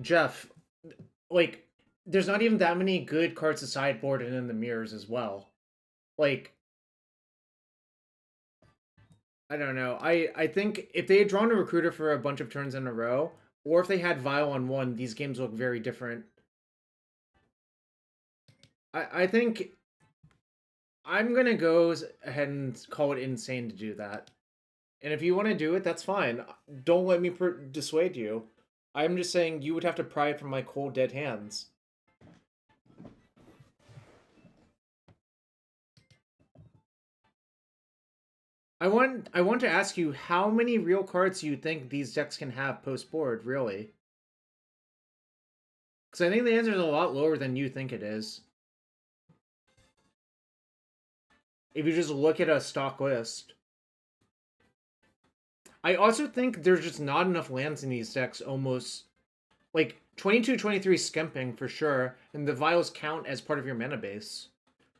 Jeff, like, there's not even that many good cards to sideboard and in the mirrors as well. Like, I don't know. I think if they had drawn a Recruiter for a bunch of turns in a row, or if they had Vial on 1, these games look very different. I think I'm gonna go ahead and call it insane to do that. And if you want to do it, that's fine. Don't let me dissuade you. I'm just saying you would have to pry it from my cold, dead hands. I want to ask you, how many real cards do you think these decks can have post-board, really? Because I think the answer is a lot lower than you think it is. If you just look at a stock list. I also think there's just not enough lands in these decks almost. Like, 22, 23 skimping for sure, and the vials count as part of your mana base.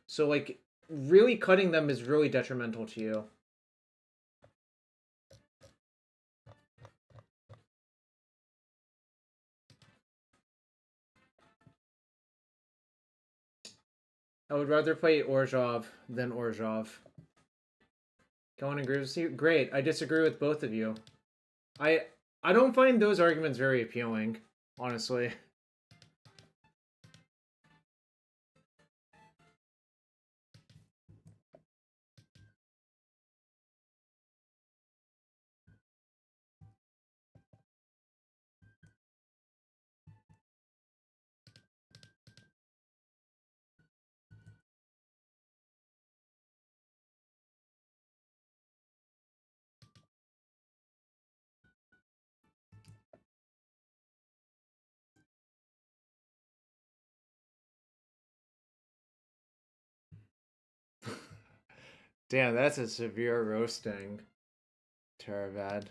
So, like, really cutting them is really detrimental to you. I would rather play Orzhov than Orzhov. Going agree with you? Great. I disagree with both of you. I don't find those arguments very appealing, honestly. Damn, that's a severe roasting. Teravad.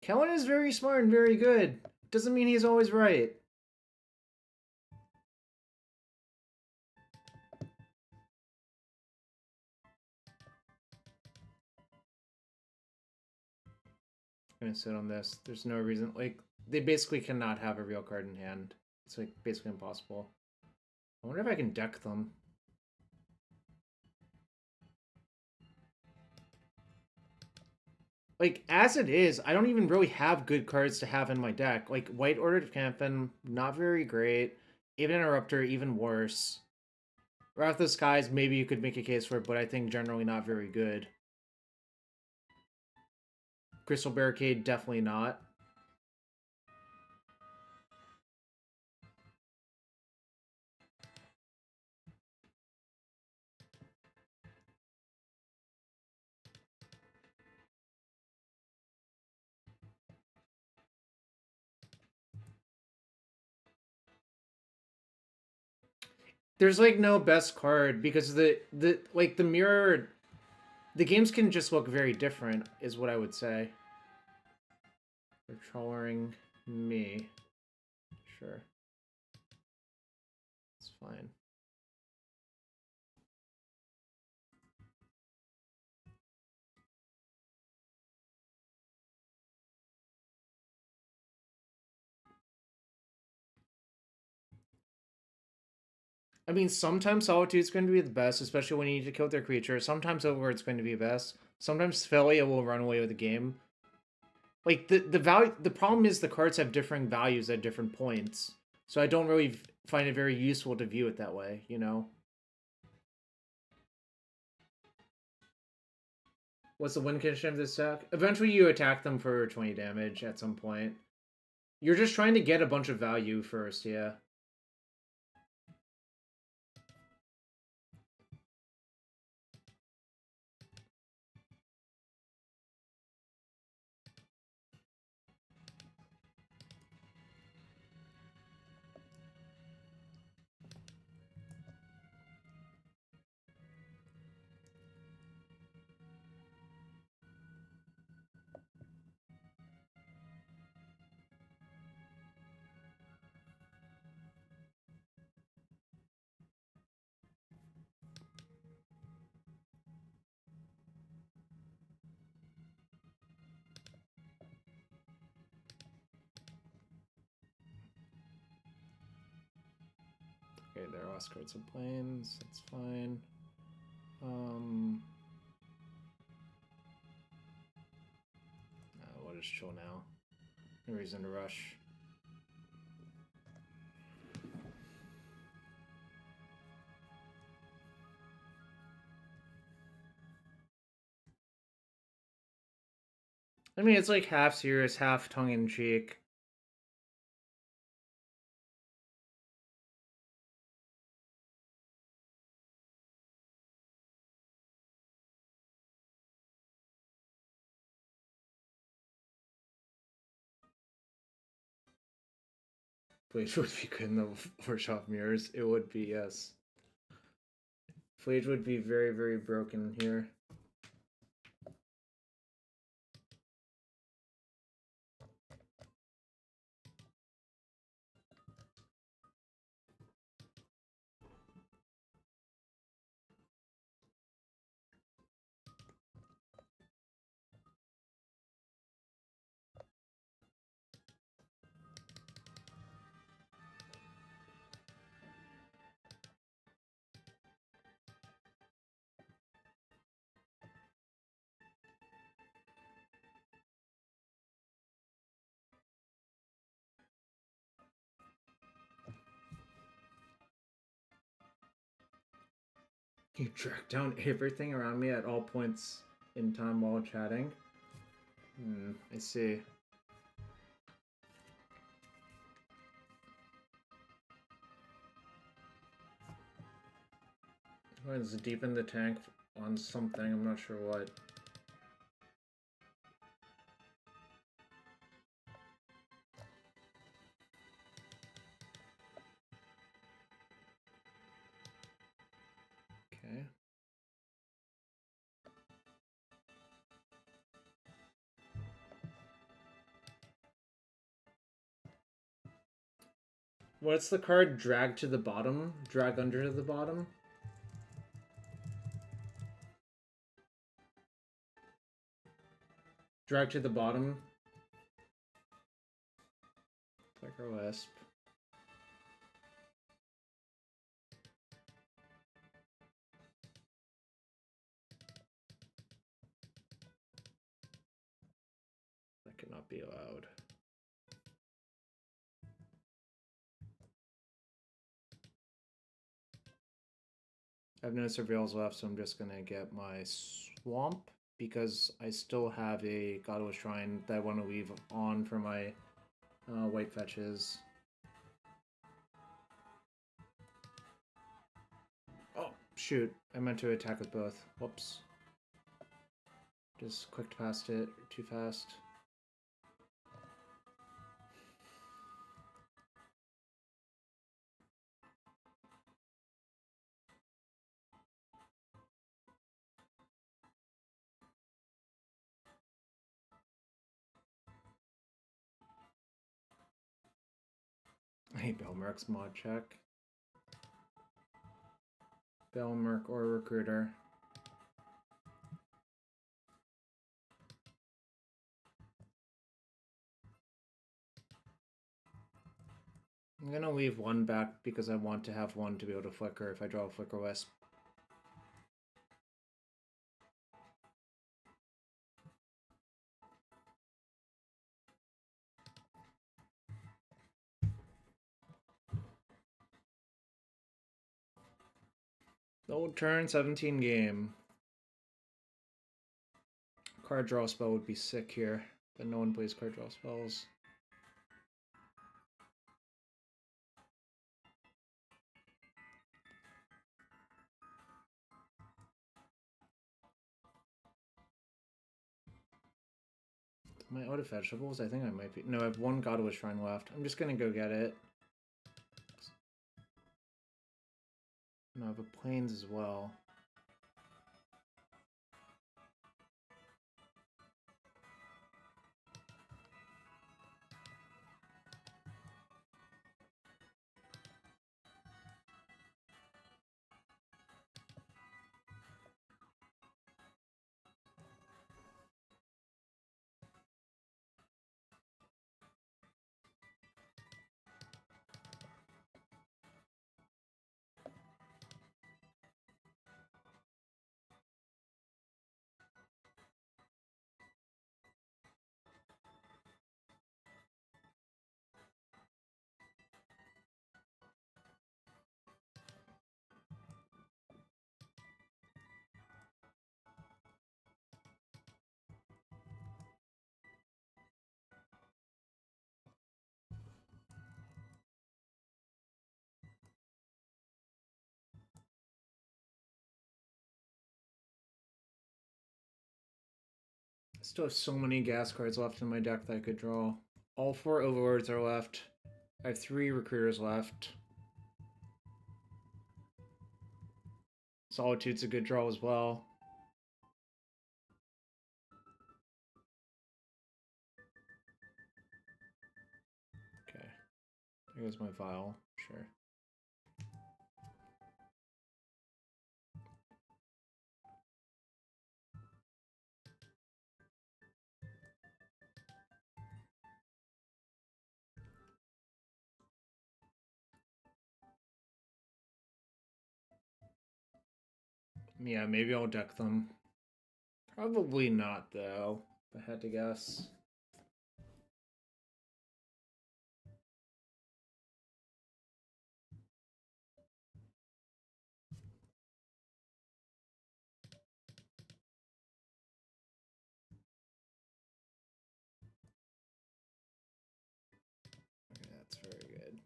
Kellen is very smart and very good. Doesn't mean he's always right. I'm gonna sit on this. There's no reason. Like, they basically cannot have a real card in hand. It's like basically impossible. I wonder if I can deck them. Like, as it is, I don't even really have good cards to have in my deck. Like, White Ordered Camphon, not very great. Even Interrupter, even worse. Wrath of the Skies, maybe you could make a case for it, but I think generally not very good. Crystal Barricade, definitely not. There's like no best card because the mirror, the games can just look very different, is what I would say. They're trolling me. Sure. It's fine. I mean, sometimes Solitude's going to be the best, especially when you need to kill their creature. Sometimes Overlord's going to be best. Sometimes Phelia will run away with the game. Like, the value, the problem is the cards have differing values at different points. So I don't really find it very useful to view it that way, you know? What's the win condition of this deck? Eventually you attack them for 20 damage at some point. You're just trying to get a bunch of value first, yeah. Okay, there are lost cards of planes. That's fine. What is chill now? No reason to rush. I mean, it's like half serious, half tongue-in-cheek. Flage would be good in the Orzhov mirrors. It would be, yes. Flage would be very, very broken here. You track down everything around me at all points in time while chatting. I see. Let's deepen the tank on something, I'm not sure what. Okay. What's the card? Drag to the bottom? Drag under to the bottom? Drag to the bottom. Flickerwisp. That cannot be allowed. I have no surveils left, so I'm just gonna get my swamp because I still have a Godless Shrine that I want to leave on for my white fetches. Oh, shoot. I meant to attack with both. Whoops. Just clicked past it too fast. I hate Balemurk's mod check. Balemurk or Recruiter. I'm gonna leave one back because I want to have one to be able to flicker if I draw a Flickerwisp. Old turn, 17 game. Card draw spell would be sick here, but no one plays card draw spells. Am I out of vegetables? I think I might be. No, I have one Godless Shrine left. I'm just gonna go get it. No, I have a Plains as well. I still have so many gas cards left in my deck that I could draw. All 4 Overlords are left. I have 3 Recruiters left. Solitude's a good draw as well. Okay. There goes my vial. Sure. Yeah, maybe I'll deck them. Probably not, though, if I had to guess. Okay, that's very good.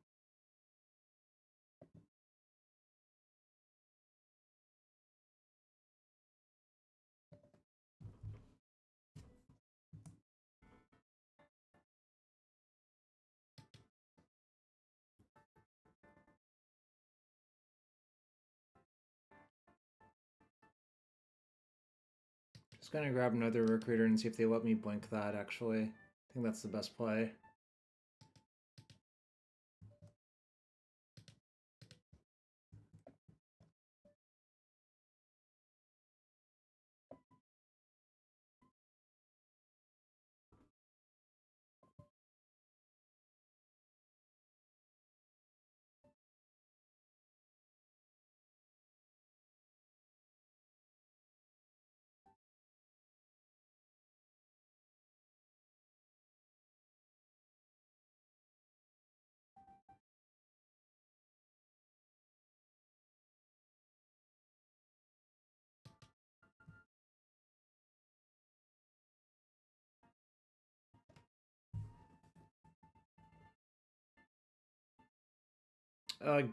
Just gonna grab another Recruiter and see if they let me blink that, actually. I think that's the best play.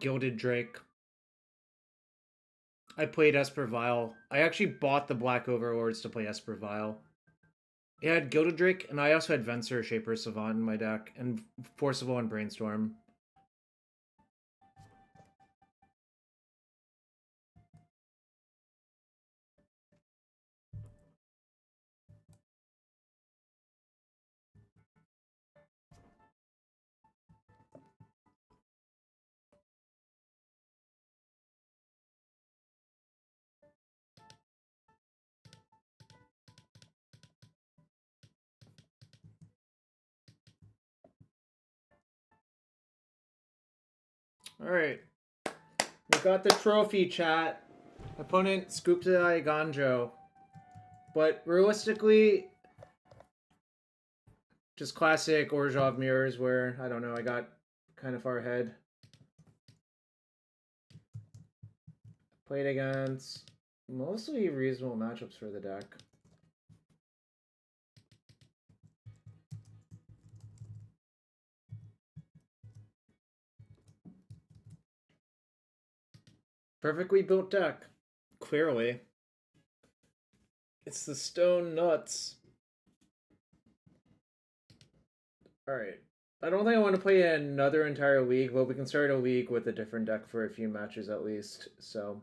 Gilded Drake. I played Aether Vial. I actually bought the Black Overlords to play Aether Vial. It had Gilded Drake, and I also had Venser, Shaper, Savant in my deck, and Forcible and Brainstorm. Alright. We got the trophy, chat. Opponent scooped the Ganjo. But realistically, just classic Orzhov mirrors where, I don't know, I got kind of far ahead. Played against mostly reasonable matchups for the deck. Perfectly built deck. Clearly. It's the stone nuts. Alright. I don't think I want to play another entire league, but we can start a league with a different deck for a few matches at least, so...